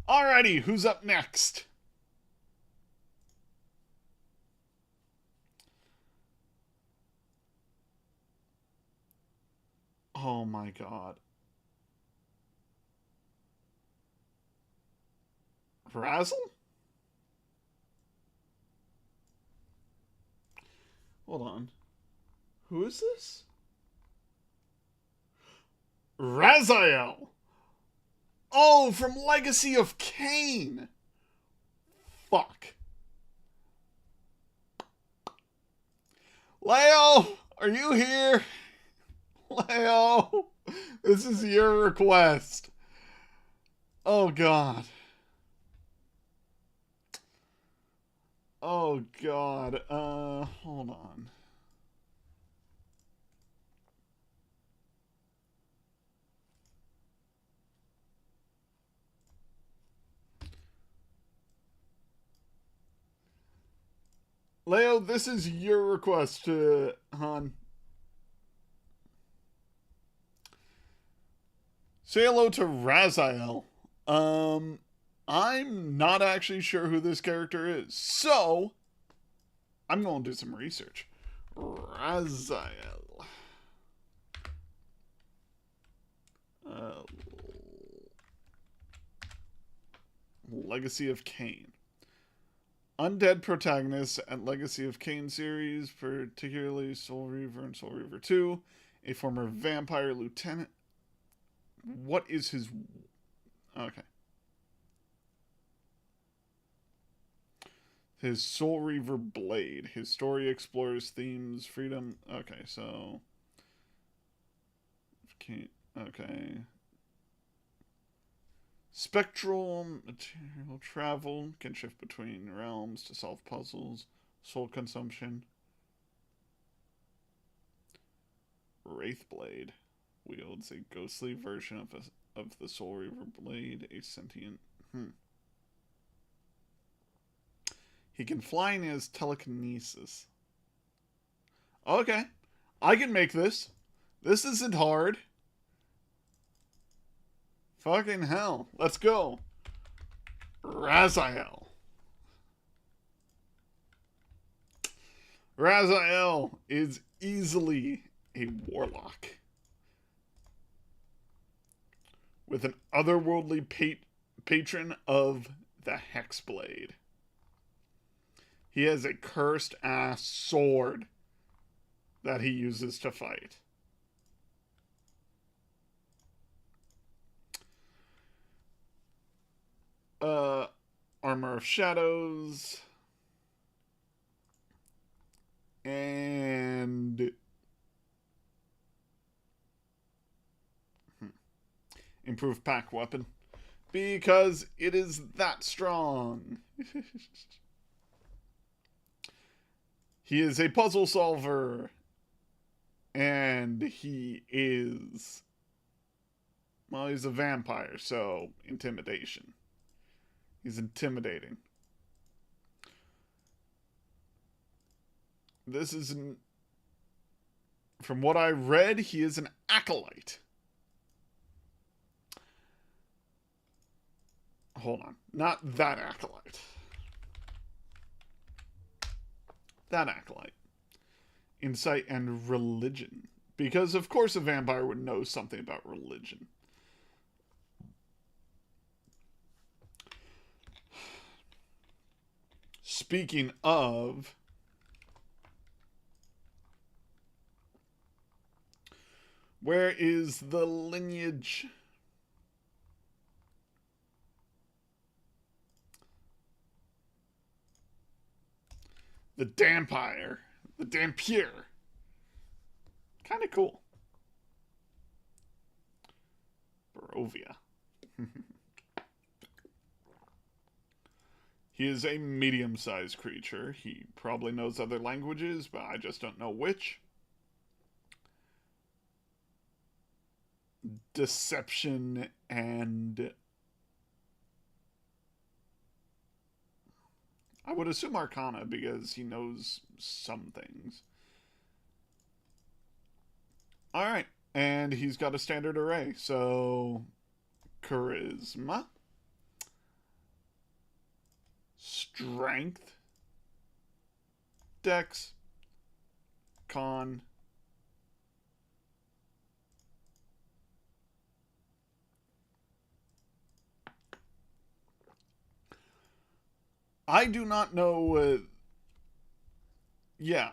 Alrighty, who's up next? Oh my god. Razzle? Hold on. Who is this? Raziel! Oh, from Legacy of Kain! Fuck. Leo! Are you here? Leo! This is your request. Oh god. Oh god. Hold on. Leo, this is your request, Han. Say hello to Raziel. I'm not actually sure who this character is, so I'm going to do some research. Raziel. Legacy of Kain. Undead protagonists at Legacy of Kain series, particularly Soul Reaver and Soul Reaver 2, a former vampire lieutenant. What is his... Okay. His Soul Reaver blade. His story explores themes, freedom... Okay, so... Okay. Spectral material travel can shift between realms to solve puzzles. Soul consumption. Wraithblade wields a ghostly version of the Soul Reaver blade, a sentient. He can fly in his telekinesis. Okay, I can make this. This isn't hard. Fucking hell. Let's go. Raziel. Raziel is easily a warlock. With an otherworldly patron of the Hexblade. He has a cursed ass sword that he uses to fight. Armor of Shadows. And improved pack weapon. Because it is that strong. He is a puzzle solver. And he is... Well, he's a vampire, so intimidation. He's intimidating. This is an... From what I read, he is an acolyte. Hold on. Not that acolyte. That acolyte. Insight and religion. Because, of course, a vampire would know something about religion. Speaking of... Where is the lineage? The Dampire. The Dampier. Kind of cool. Barovia. He is a medium-sized creature. He probably knows other languages, but I just don't know which. Deception and... I would assume Arcana because he knows some things. Alright, and he's got a standard array, so... Charisma. Strength. Dex. Con. I do not know... yeah.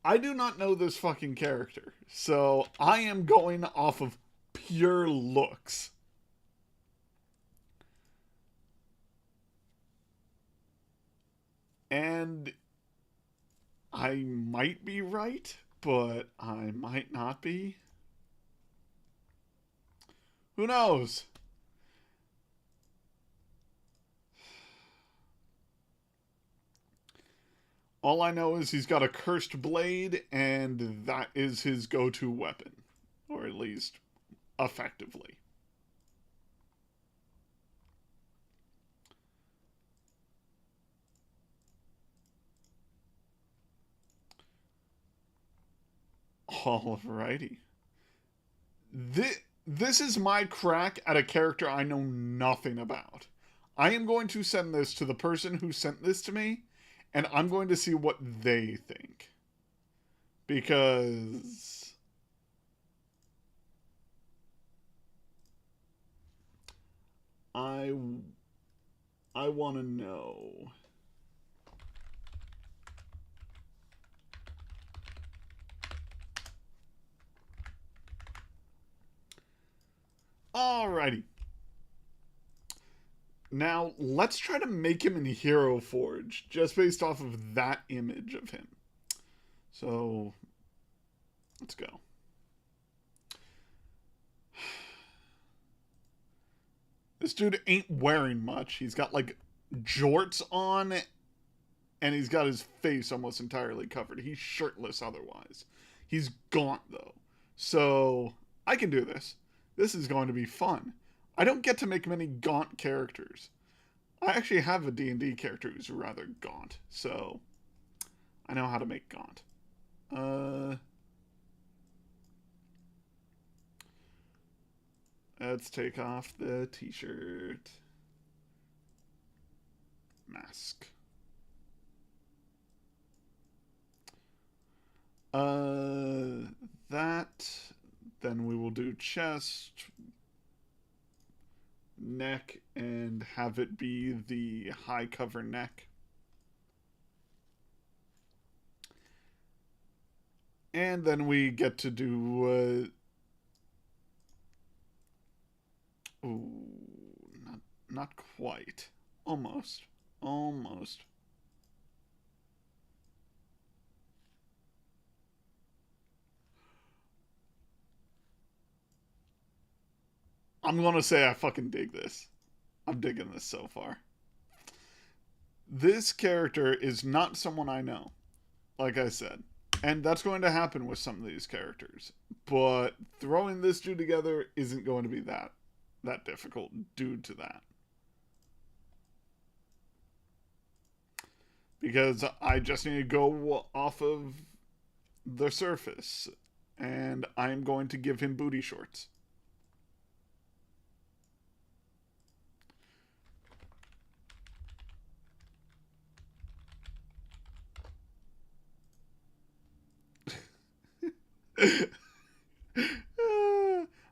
I do not know this fucking character. So I am going off of pure looks. And I might be right, but I might not be. Who knows? All I know is he's got a cursed blade, and that is his go-to weapon. Or at least, effectively. Alrighty. This is my crack at a character I know nothing about. I am going to send this to the person who sent this to me, and I'm going to see what they think. Because... I want to know. Alrighty. Now, let's try to make him in Hero Forge, just based off of that image of him. So, let's go. This dude ain't wearing much. He's got, like, jorts on, and he's got his face almost entirely covered. He's shirtless otherwise. He's gaunt, though. So, I can do this. This is going to be fun. I don't get to make many gaunt characters. I actually have a D&D character who's rather gaunt, so I know how to make gaunt. Let's take off the t-shirt. Mask. That. Then we will do chest, neck, and have it be the high cover neck. And then we get to do... ooh, not quite. Almost. Almost. I'm gonna say I fucking dig this. I'm digging this so far. This character is not someone I know, like I said. And that's going to happen with some of these characters. But throwing this dude together isn't going to be that difficult due to that. Because I just need to go off of the surface. And I'm going to give him booty shorts.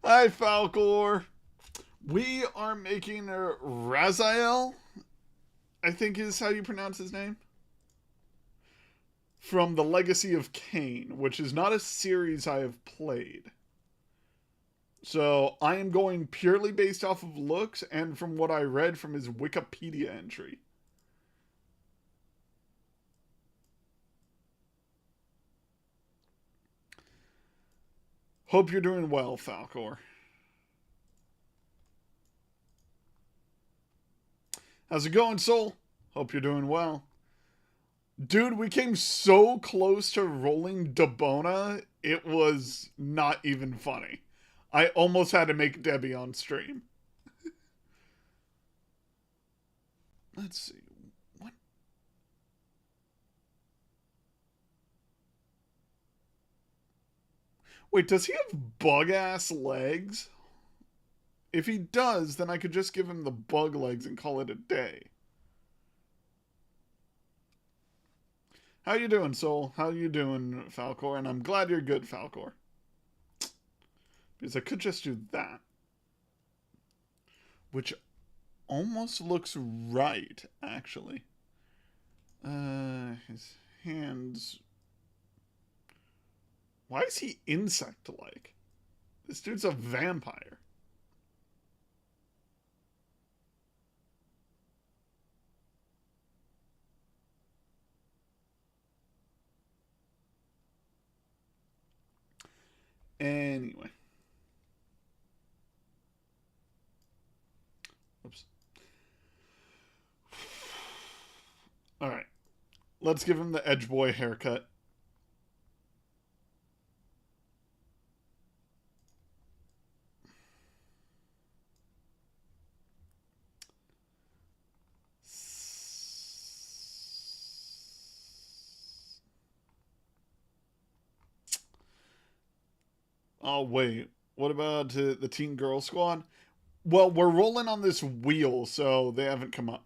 Hi, Falcor. We are making a Raziel, I think is how you pronounce his name, from the Legacy of Kain, which is not a series I have played. So I am going purely based off of looks and from what I read from his Wikipedia entry. Hope you're doing well, Falcor. How's it going, Soul? Hope you're doing well. Dude, we came so close to rolling Debona, it was not even funny. I almost had to make Debbie on stream. Let's see. What? Wait, does he have bug ass legs? If he does, then I could just give him the bug legs and call it a day. How you doing, Soul? How you doing, Falcor? And I'm glad you're good, Falcor. Because I could just do that. Which almost looks right, actually. His hands... Why is he insect-like? This dude's a vampire. Anyway. Oops. Alright. Let's give him the Edge Boy haircut. Oh, wait. What about the Teen Girl Squad? Well, we're rolling on this wheel, so they haven't come up.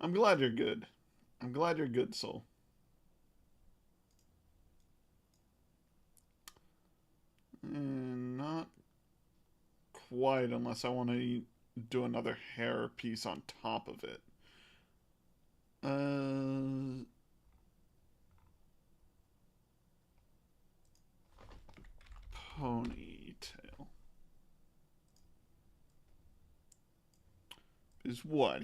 I'm glad you're good. I'm glad you're good, Soul. And not quite, unless I want to do another hair piece on top of it. Ponytail. Is what?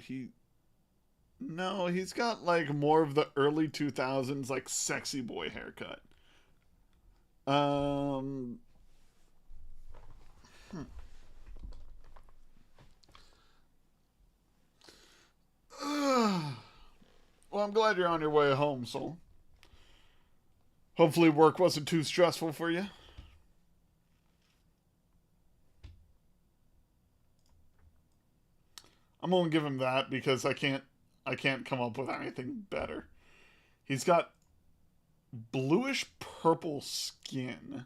No, he's got like more of the early 2000s like sexy boy haircut. Um hmm. Well, I'm glad you're on your way home, Soul. Hopefully work wasn't too stressful for you. I'm gonna give him that because I can't come up with anything better. He's got bluish purple skin.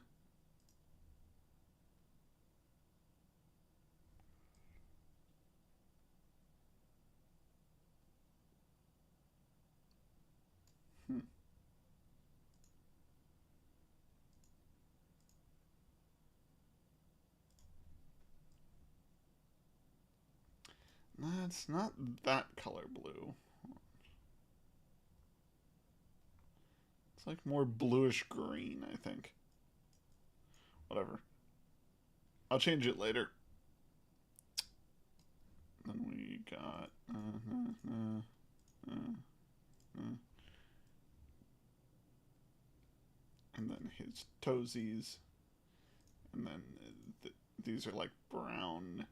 Hmm. That's not that color blue. It's like more bluish green, I think. Whatever. I'll change it later. Then we got and then his toesies, and then these are like brown.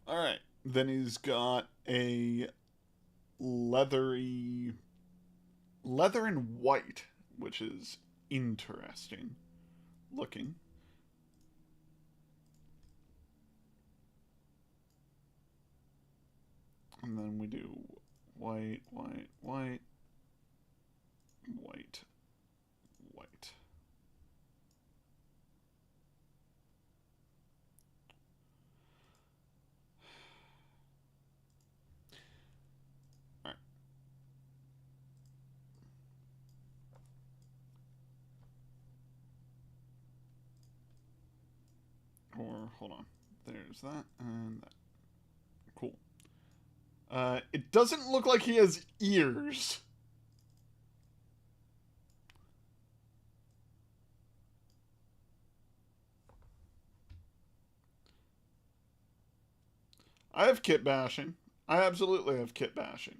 All right. Then he's got a leathery leather and white, which is interesting looking. And then we do white, white, white, white, white. All right. Or hold on. There's that and that. Cool. It doesn't look like he has ears. I have kit bashing. I absolutely have kit bashing.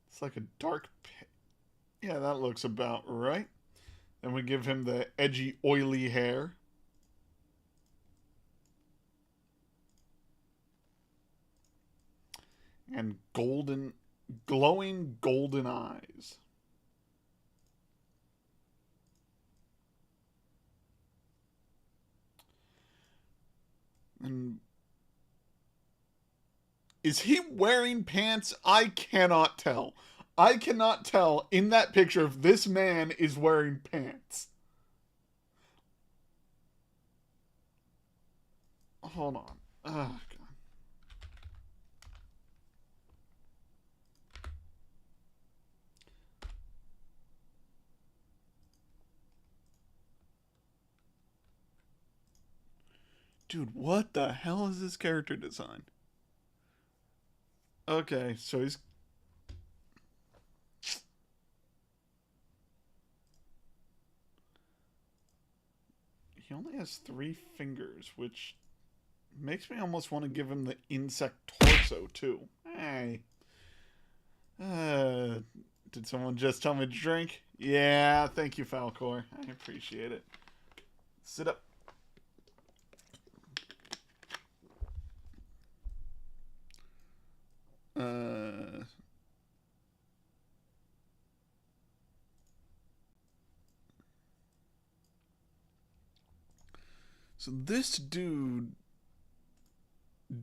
It's like a dark pit. Yeah, that looks about right. Then we give him the edgy, oily hair. And glowing golden eyes. And is he wearing pants? I cannot tell. I cannot tell in that picture if this man is wearing pants. Hold on. Oh, God. Dude, what the hell is this character design? Okay, so he only has 3 fingers, which makes me almost want to give him the insect torso, too. Hey. Did someone just tell me to drink? Yeah, thank you, Falcor. I appreciate it. Sit up. So this dude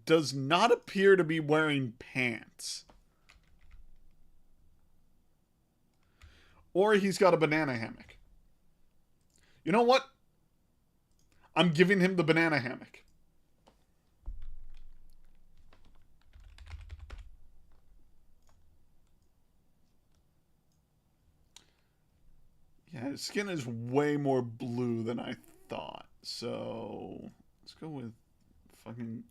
does not appear to be wearing pants. Or he's got a banana hammock. You know what? I'm giving him the banana hammock. Yeah, his skin is way more blue than I thought. So let's go with fucking.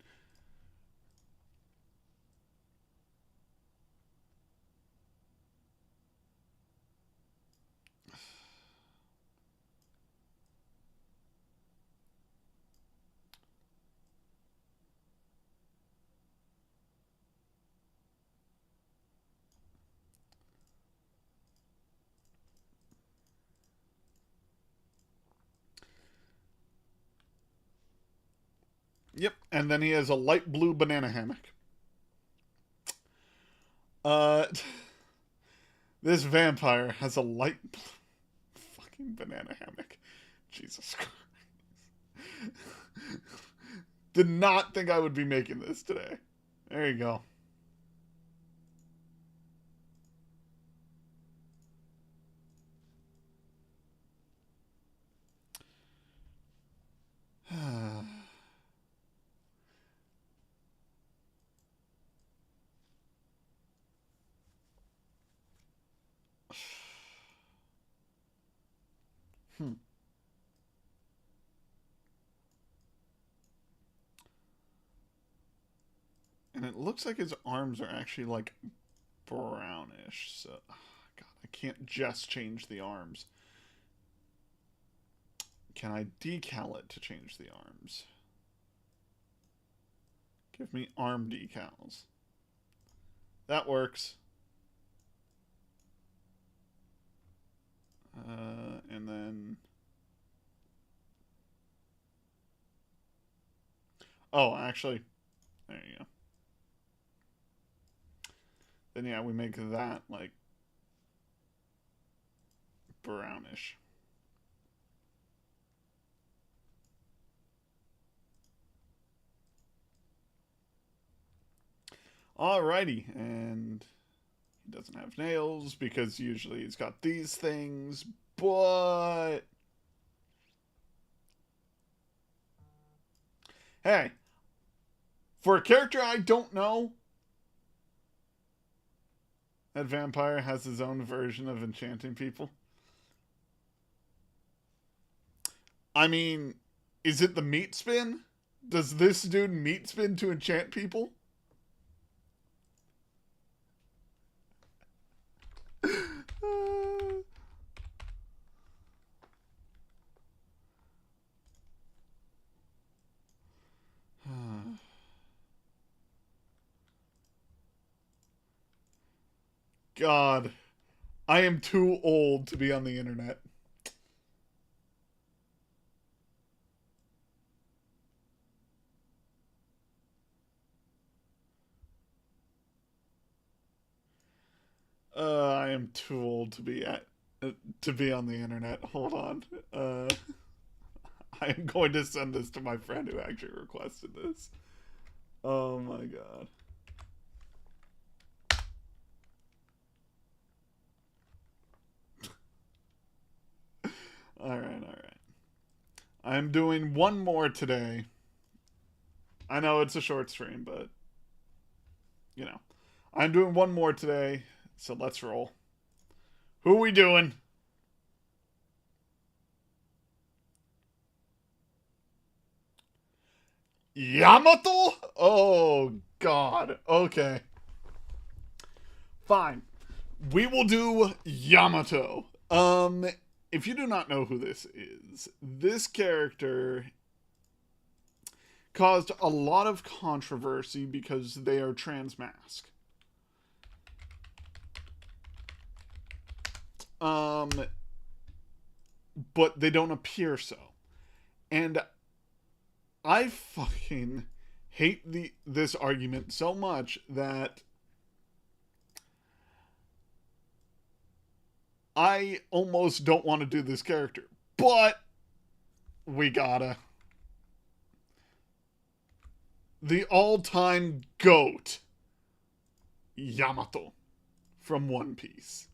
Yep, and then he has a light blue banana hammock. Uh, this vampire has a light blue. Fuck. fucking banana hammock. Jesus Christ. Did not think I would be making this today. There you go. And it looks like his arms are actually like brownish. So, God, I can't just change the arms. Can I decal it to change the arms? Give me arm decals. That works. And then... Oh, actually, there you go. Then yeah, we make that like brownish. Alrighty, and he doesn't have nails because usually he's got these things, but hey, for a character I don't know, that vampire has his own version of enchanting people. I mean, is it the meat spin? Does this dude meat spin to enchant people? God, I am too old to be on the internet. I am too old to be on the internet. Hold on. I am going to send this to my friend who actually requested this. Oh my God. All right. I'm doing one more today. I know it's a short stream, but you know, I'm doing one more today. So let's roll. Who are we doing? Yamato? Oh, God. Okay. Fine. We will do Yamato. If you do not know who this is, this character caused a lot of controversy because they are transmask. But they don't appear so. And I fucking hate this argument so much that I almost don't want to do this character. But we gotta. The all-time GOAT, Yamato, from One Piece.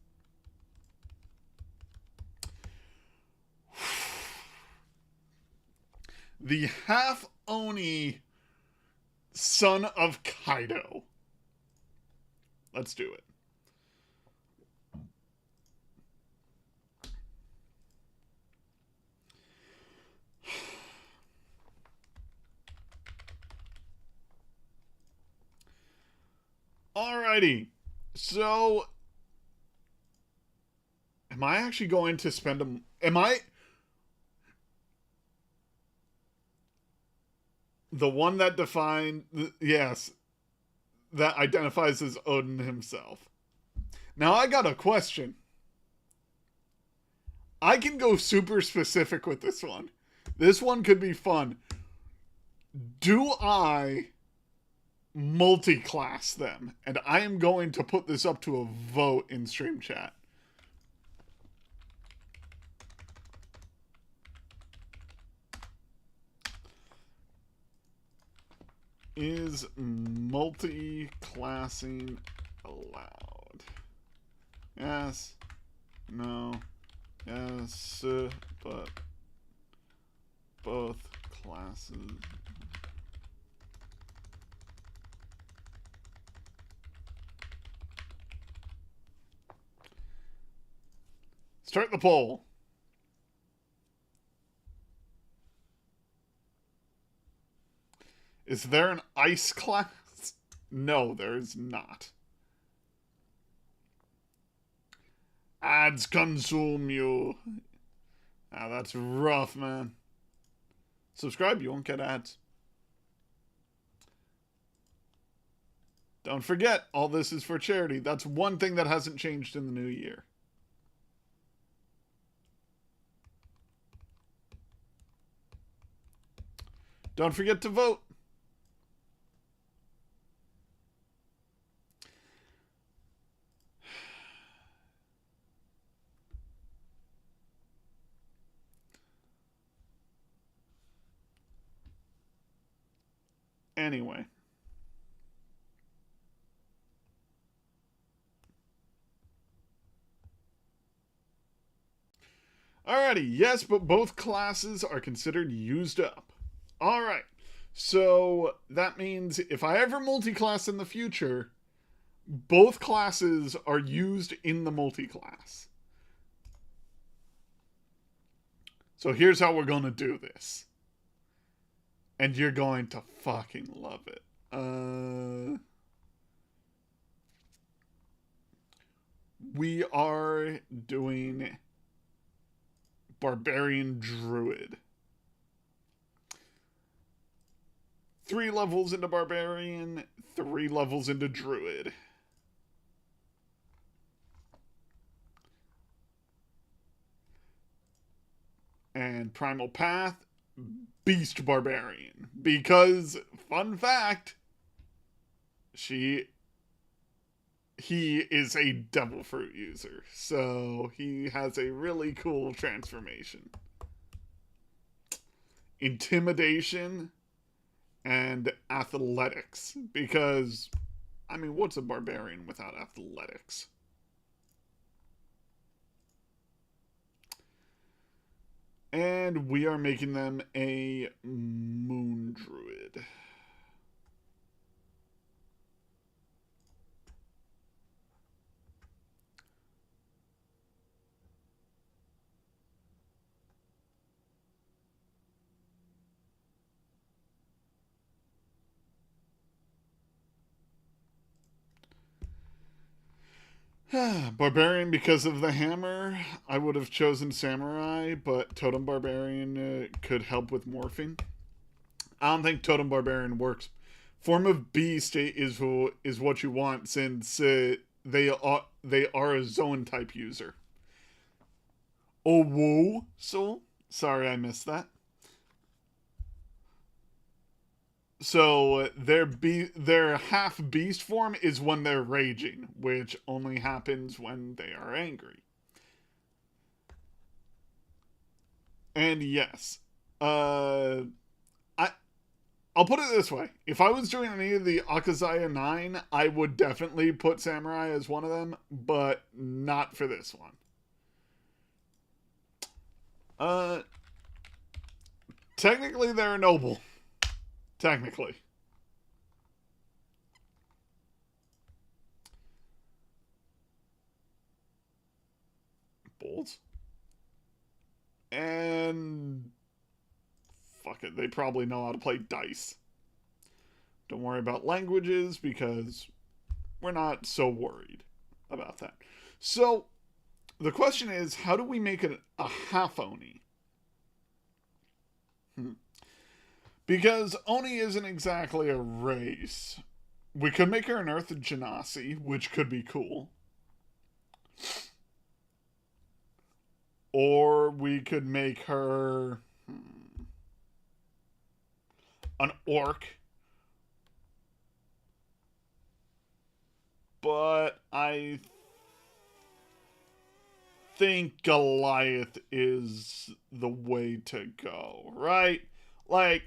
The half Oni son of Kaido. Let's do it. Alrighty. So, am I actually going to spend am I the one that defined, yes, that identifies as Odin himself? Now I got a question. I can go super specific with this one. This one could be fun. Do I multi-class them? And I am going to put this up to a vote in stream chat. Is multi-classing allowed? Yes. No. Yes. But both classes. Start the poll. Is there an ice class? No, there is not. Ads consume you. Ah, that's rough, man. Subscribe, you won't get ads. Don't forget, all this is for charity. That's one thing that hasn't changed in the new year. Don't forget to vote. Anyway. Alrighty, yes, but both classes are considered used up. Alright, so that means if I ever multi-class in the future, both classes are used in the multi-class. So here's how we're going to do this. And you're going to fucking love it. We are doing Barbarian Druid. 3 levels into Barbarian, 3 levels into Druid. And Primal Path, Beast Barbarian. Because, fun fact, he is a Devil Fruit user. So he has a really cool transformation. Intimidation and athletics. Because, I mean, what's a barbarian without athletics? And we are making them a Moon Druid. Barbarian because of the hammer. I would have chosen Samurai, but Totem Barbarian could help with morphing. I don't think Totem Barbarian works. Form of Beast is what you want since they are a zone type user. Oh whoa! So sorry I missed that. So their half beast form is when they're raging, which only happens when they are angry. And yes, I'll put it this way: if I was doing any of the Akazaya 9, I would definitely put Samurai as one of them, but not for this one. Technically, they're a noble. Technically. Bolts. And fuck it, they probably know how to play dice. Don't worry about languages because we're not so worried about that. So, the question is, how do we make it a half Oni? Because Oni isn't exactly a race. We could make her an Earth Genasi, which could be cool. Or we could make her an orc. But I think Goliath is the way to go, right? Like,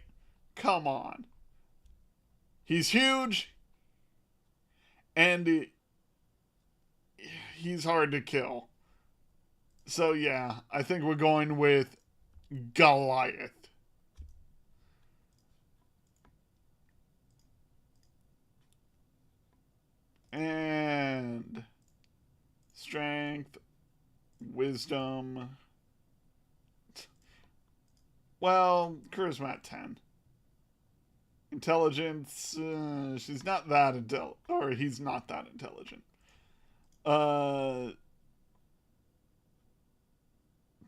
come on. He's huge, and he's hard to kill. So yeah, I think we're going with Goliath. And strength, wisdom. Well, charisma at 10. Intelligence, she's not that or he's not that intelligent. I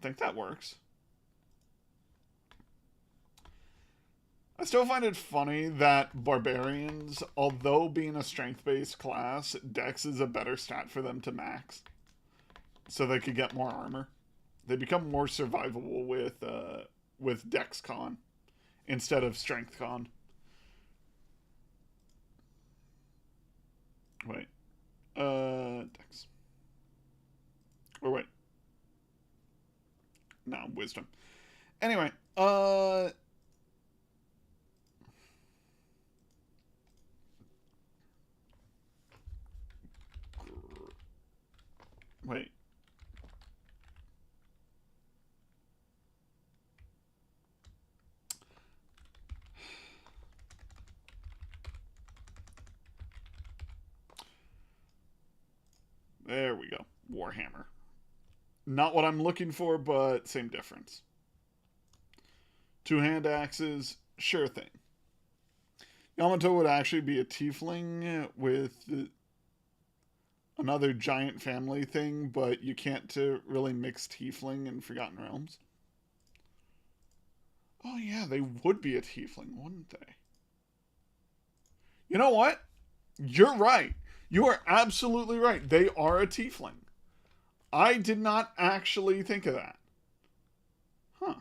think that works. I still find it funny that barbarians, although being a strength-based class, Dex is a better stat for them to max, so they could get more armor. They become more survivable with Dex con instead of Strength con. Wait, Dex. Or wait, no, Wisdom. Anyway, wait. There we go. Warhammer. Not what I'm looking for, but same difference. Two-hand axes, sure thing. Yamato would actually be a tiefling with another giant family thing, but you can't really mix tiefling and Forgotten Realms. Oh yeah, they would be a tiefling, wouldn't they? You know what? You're right. You are absolutely right. They are a tiefling. I did not actually think of that. Huh.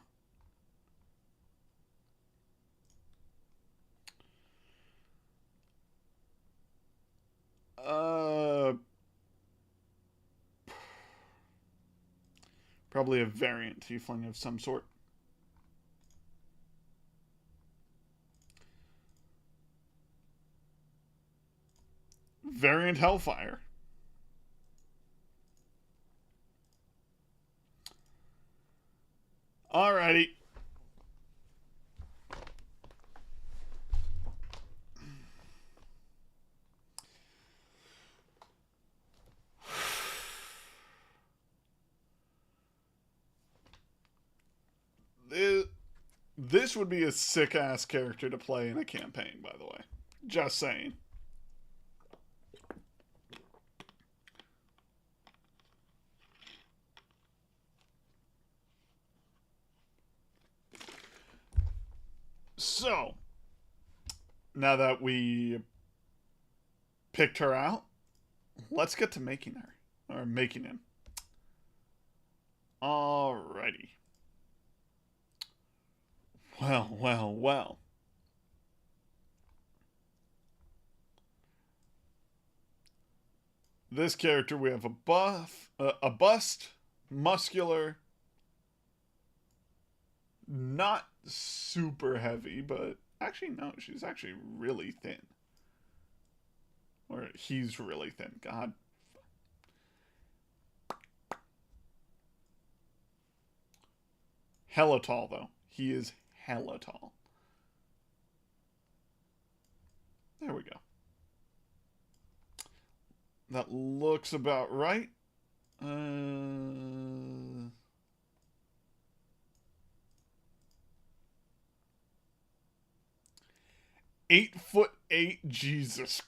Probably a variant tiefling of some sort. Variant Hellfire. Alrighty. This would be a sick ass character to play in a campaign, by the way. Just saying. So, now that we picked her out, let's get to making her. Or making him. Alrighty. Well, well, well. This character, we have a bust, muscular, not super heavy, but actually, no, she's actually really thin. Or he's really thin. God. Hella tall, though. He is hella tall. There we go. That looks about right. 8'8", Jesus.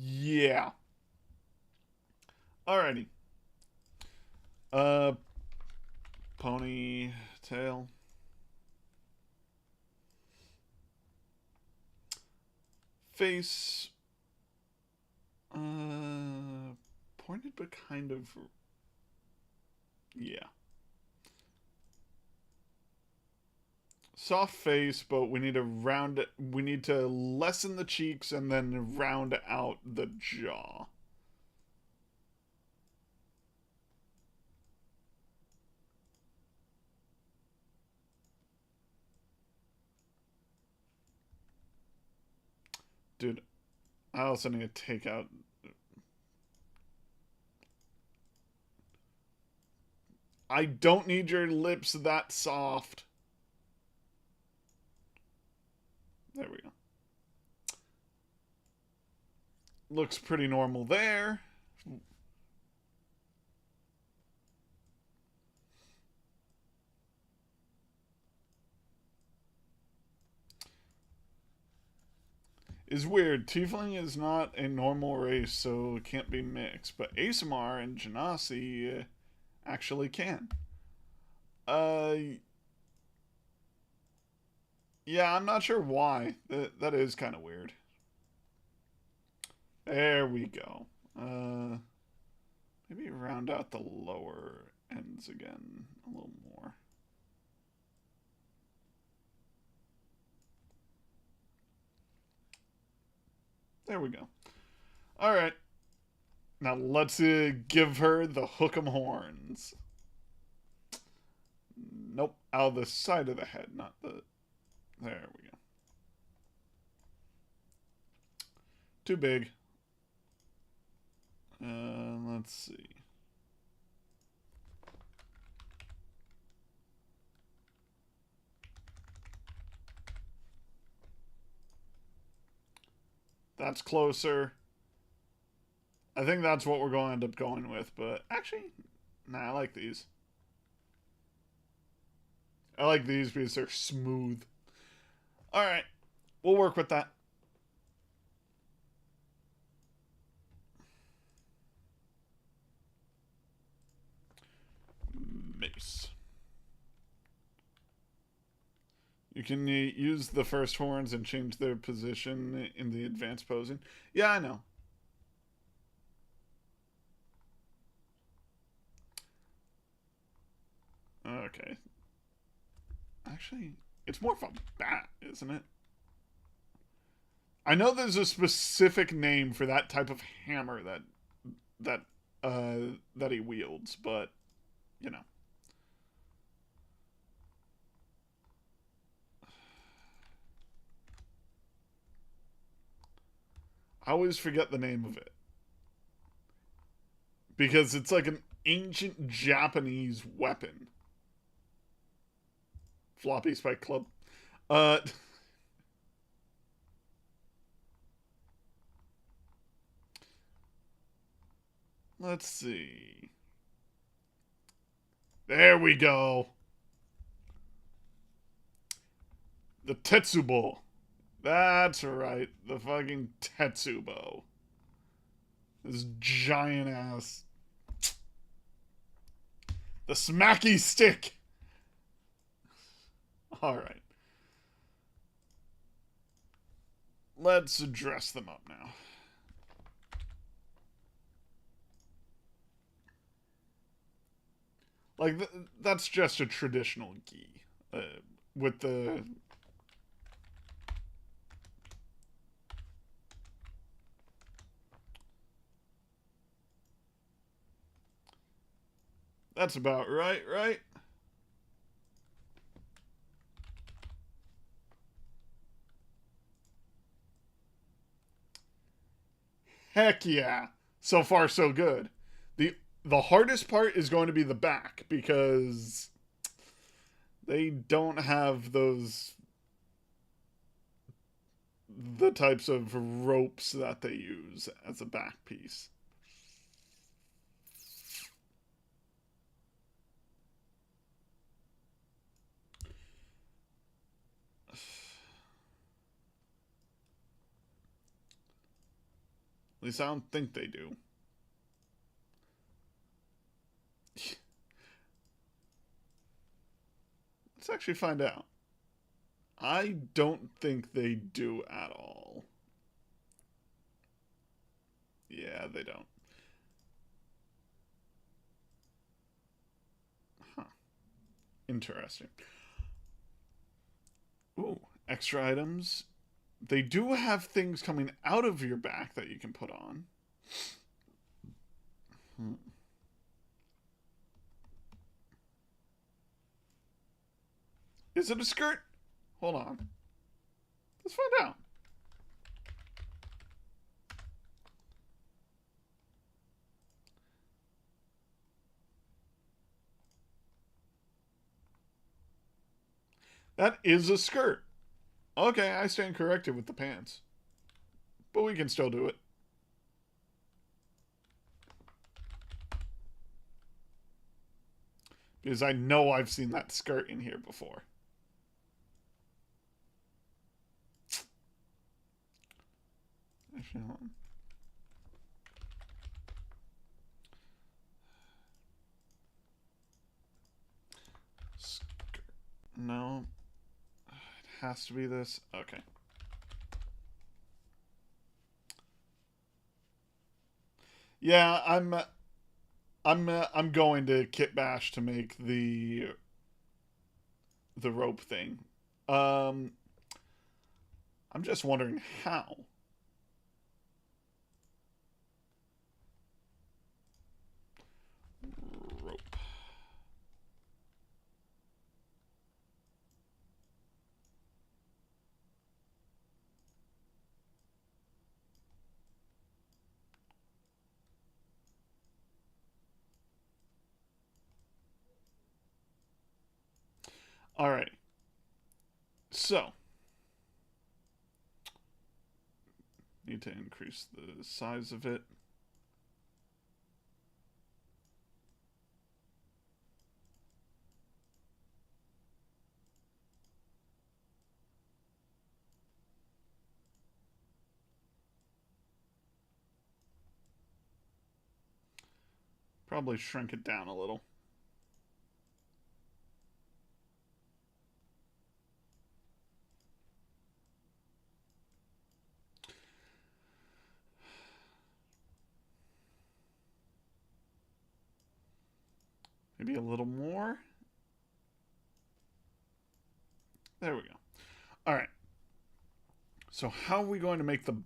Yeah. Alrighty. Ponytail. Face. Pointed but kind of. Yeah. Soft face, but we need to round it. We need to lessen the cheeks and then round out the jaw. Dude, I also need to take out... I don't need your lips that soft. There we go. Looks pretty normal there. Is weird. Tiefling is not a normal race, so it can't be mixed. But Aasimar and Genasi actually can. Uh, yeah, I'm not sure why. That is kind of weird. There we go. Maybe round out the lower ends again a little more. There we go. All right. Now let's give her the hook'em horns. Nope, out of the side of the head, not the... There we go. Too big. Let's see. That's closer. I think that's what we're going to end up going with, but actually, nah, I like these. I like these because they're smooth. Alright, we'll work with that. Mace. You can use the first horns and change their position in the advanced posing. Yeah, I know. Okay. Actually, it's more of a bat, isn't it? I know there's a specific name for that type of hammer that he wields, but you know. I always forget the name of it. Because it's like an ancient Japanese weapon. Floppy Spike Club. Uh let's see. There we go. The Tetsubo. That's right. The fucking Tetsubo. This giant ass. The smacky stick. Alright. Let's dress them up now. Like, that's just a traditional gi. With the... That's about right, right? Heck yeah. So far, so good. The hardest part is going to be the back, because they don't have the types of ropes that they use as a back piece. At least I don't think they do. Let's actually find out. I don't think they do at all. Yeah, they don't. Huh. Interesting. Ooh, extra items. They do have things coming out of your back that you can put on. Is it a skirt? Hold on. Let's find out. That is a skirt. Okay, I stand corrected with the pants. But we can still do it. Because I know I've seen that skirt in here before. Actually, hold on. No. It has to be this. Okay. Yeah, I'm going to Kit Bash to make the rope thing. Um I'm just wondering how. Rope. All right. So, need to increase the size of it. Probably shrink it down a little. Maybe a little more. There we go. All right. So how are we going to make the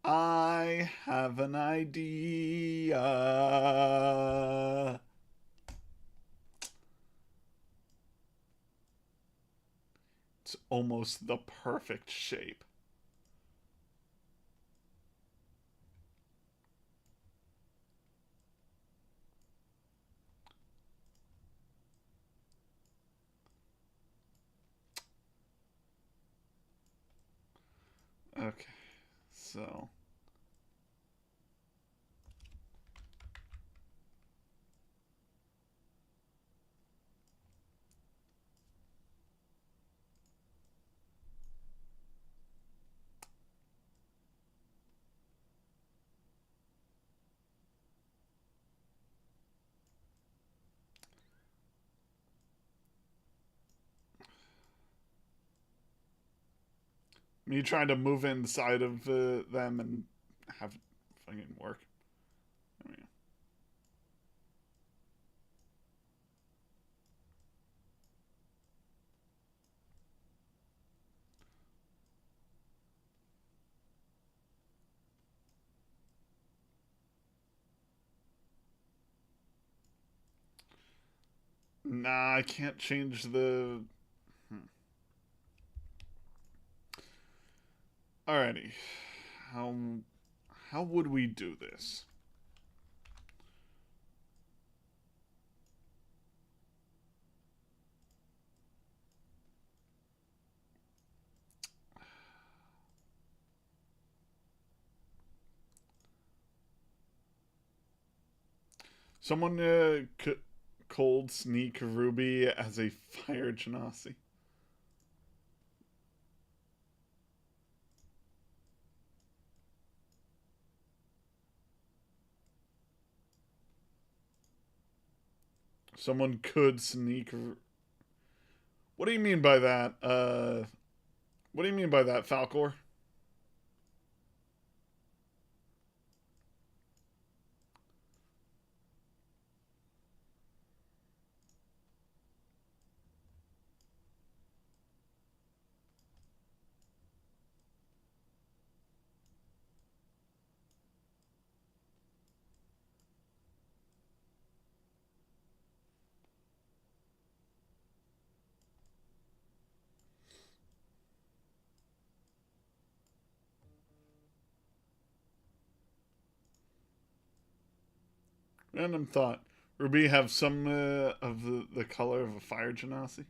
I have an idea. It's almost the perfect shape. Okay. So, me trying to move inside of them and have it fucking work. There we go. Nah, I can't change the. Alrighty. How how would we do this? Someone cold sneak Ruby as a fire genasi. Someone could sneak. What do you mean by that? What do you mean by that, Falcor? Random thought. Ruby have some of the color of a fire genasi.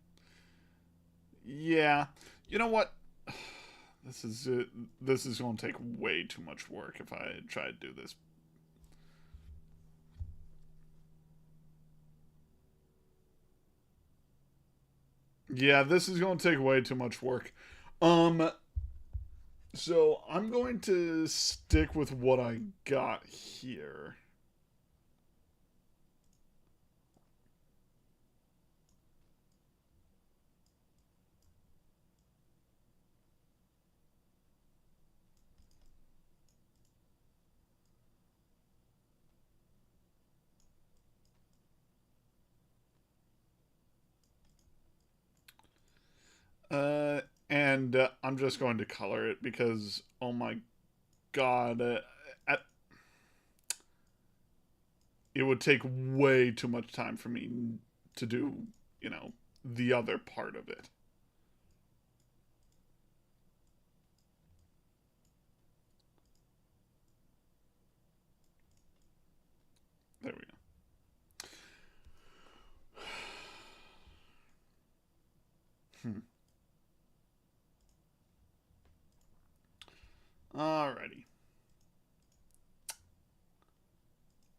Yeah. You know what? This is this is going to take way too much work if I try to do this. Yeah, this is going to take way too much work. Um, so I'm going to stick with what I got here. Uh, and I'm just going to color it because, oh my god, at, it would take way too much time for me to do, you know, the other part of it. There we go. Hmm. Alrighty.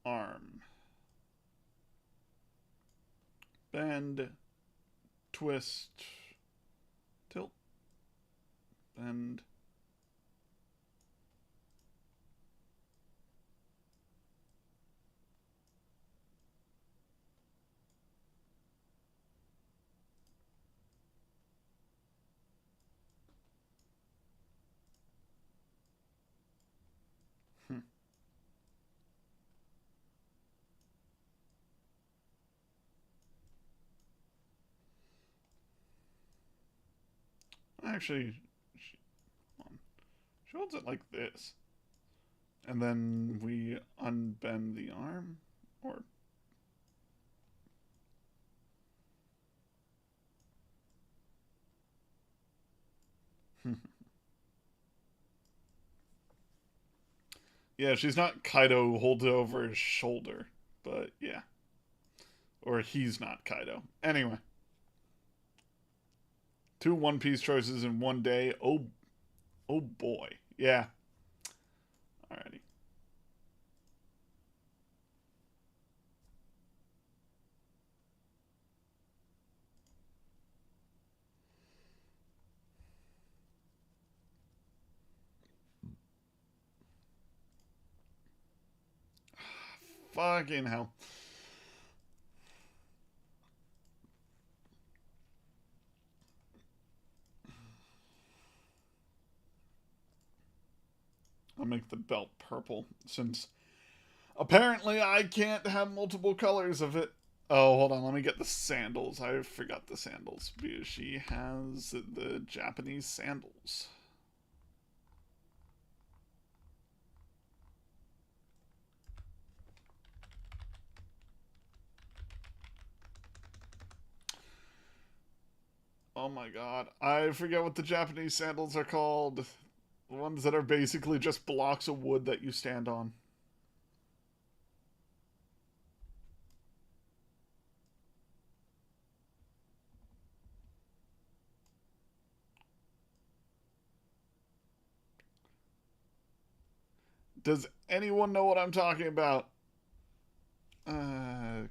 Arm. Bend. Twist. Tilt. Bend. Hmm. Actually, she, she holds it like this. And then we unbend the arm. Or. Yeah, she's not Kaido holds it over his shoulder. But yeah. Or he's not Kaido. Anyway. Two One Piece choices in one day. Oh boy. Yeah. Alrighty. Fucking hell. I'll make the belt purple since apparently I can't have multiple colors of it. Oh, hold on. Let me get the sandals. I forgot the sandals because she has the Japanese sandals. Oh my god. I forget what the Japanese sandals are called. The ones that are basically just blocks of wood that you stand on. Does anyone know what I'm talking about? Gun.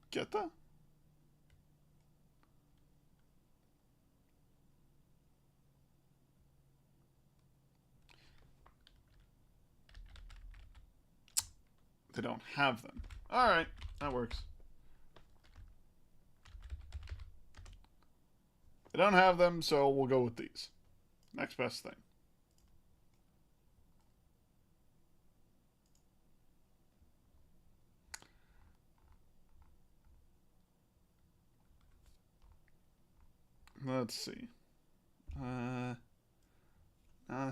Geta? They don't have them. Alright, that works. They don't have them, so we'll go with these. Next best thing. Let's see. Uh, uh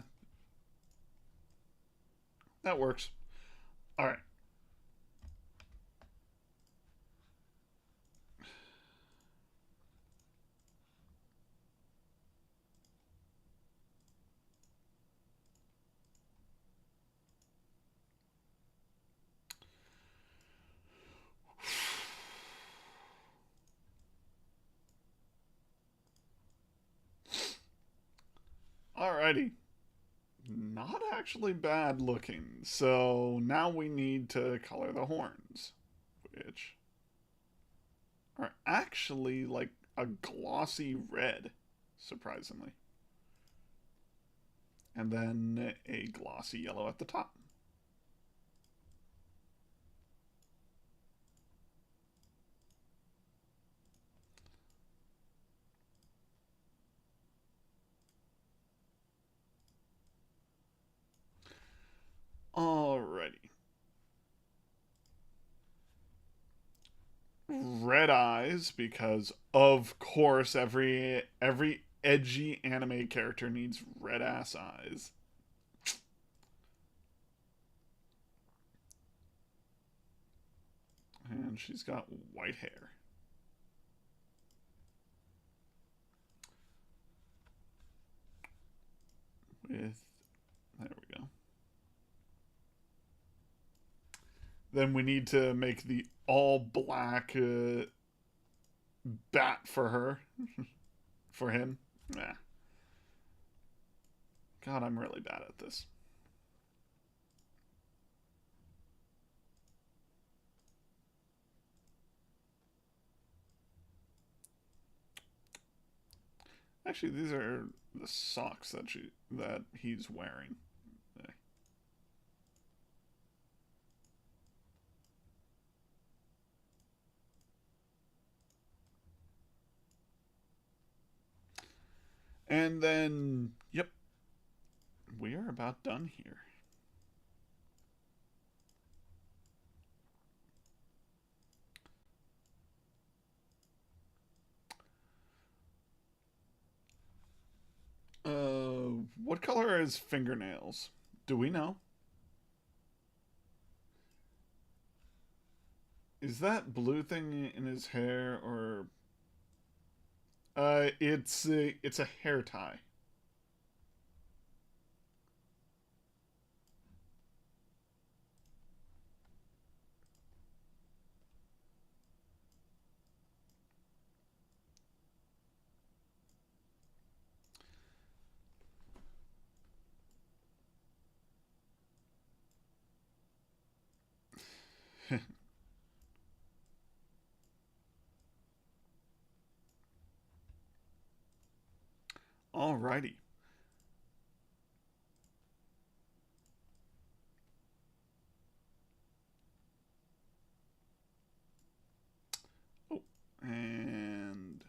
that works. All right. Alrighty. Not actually bad looking. So now we need to color the horns, which are actually like a glossy red, surprisingly. And then a glossy yellow at the top. Alrighty. Red eyes, because of course every edgy anime character needs red ass eyes. And she's got white hair. With there we go. Then we need to make the all black bat for her. For him. Nah. God, I'm really bad at this. Actually, these are the socks that he's wearing. And then, yep, we are about done here. What color are his fingernails? Do we know? Is that blue thing in his hair or it's a hair tie. Alrighty. Oh, and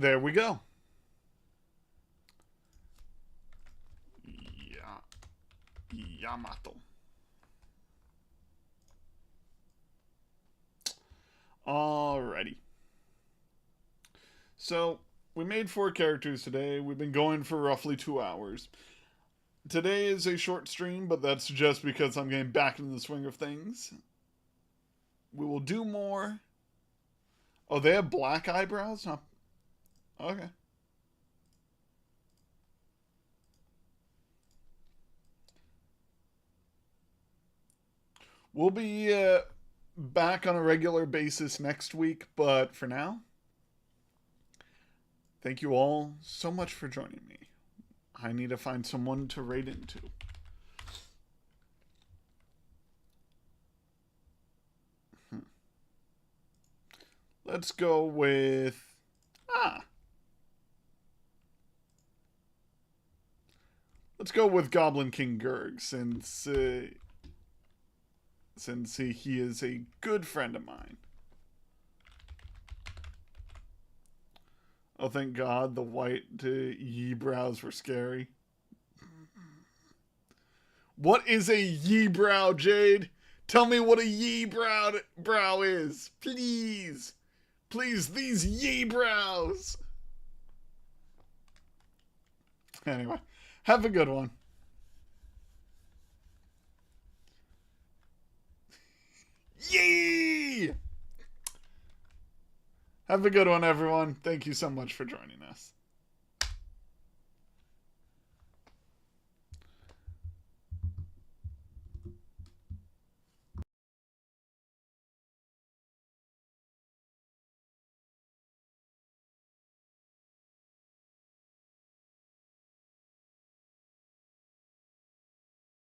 there we go. Yeah, Yamato. Alrighty. So we made 4 characters today. We've been going for roughly 2 hours. Today is a short stream, but that's just because I'm getting back into the swing of things. We will do more. Oh, they have black eyebrows? Huh. Okay. We'll be back on a regular basis next week, but for now, thank you all so much for joining me. I need to find someone to raid into. Let's go with... Let's go with Goblin King Gurg, since he is a good friend of mine. Oh, thank God the white ye brows were scary. What is a ye brow, Jade? Tell me what a ye brow is. Please. Please, these ye brows. Anyway, have a good one. Yee! Have a good one, everyone. Thank you so much for joining us.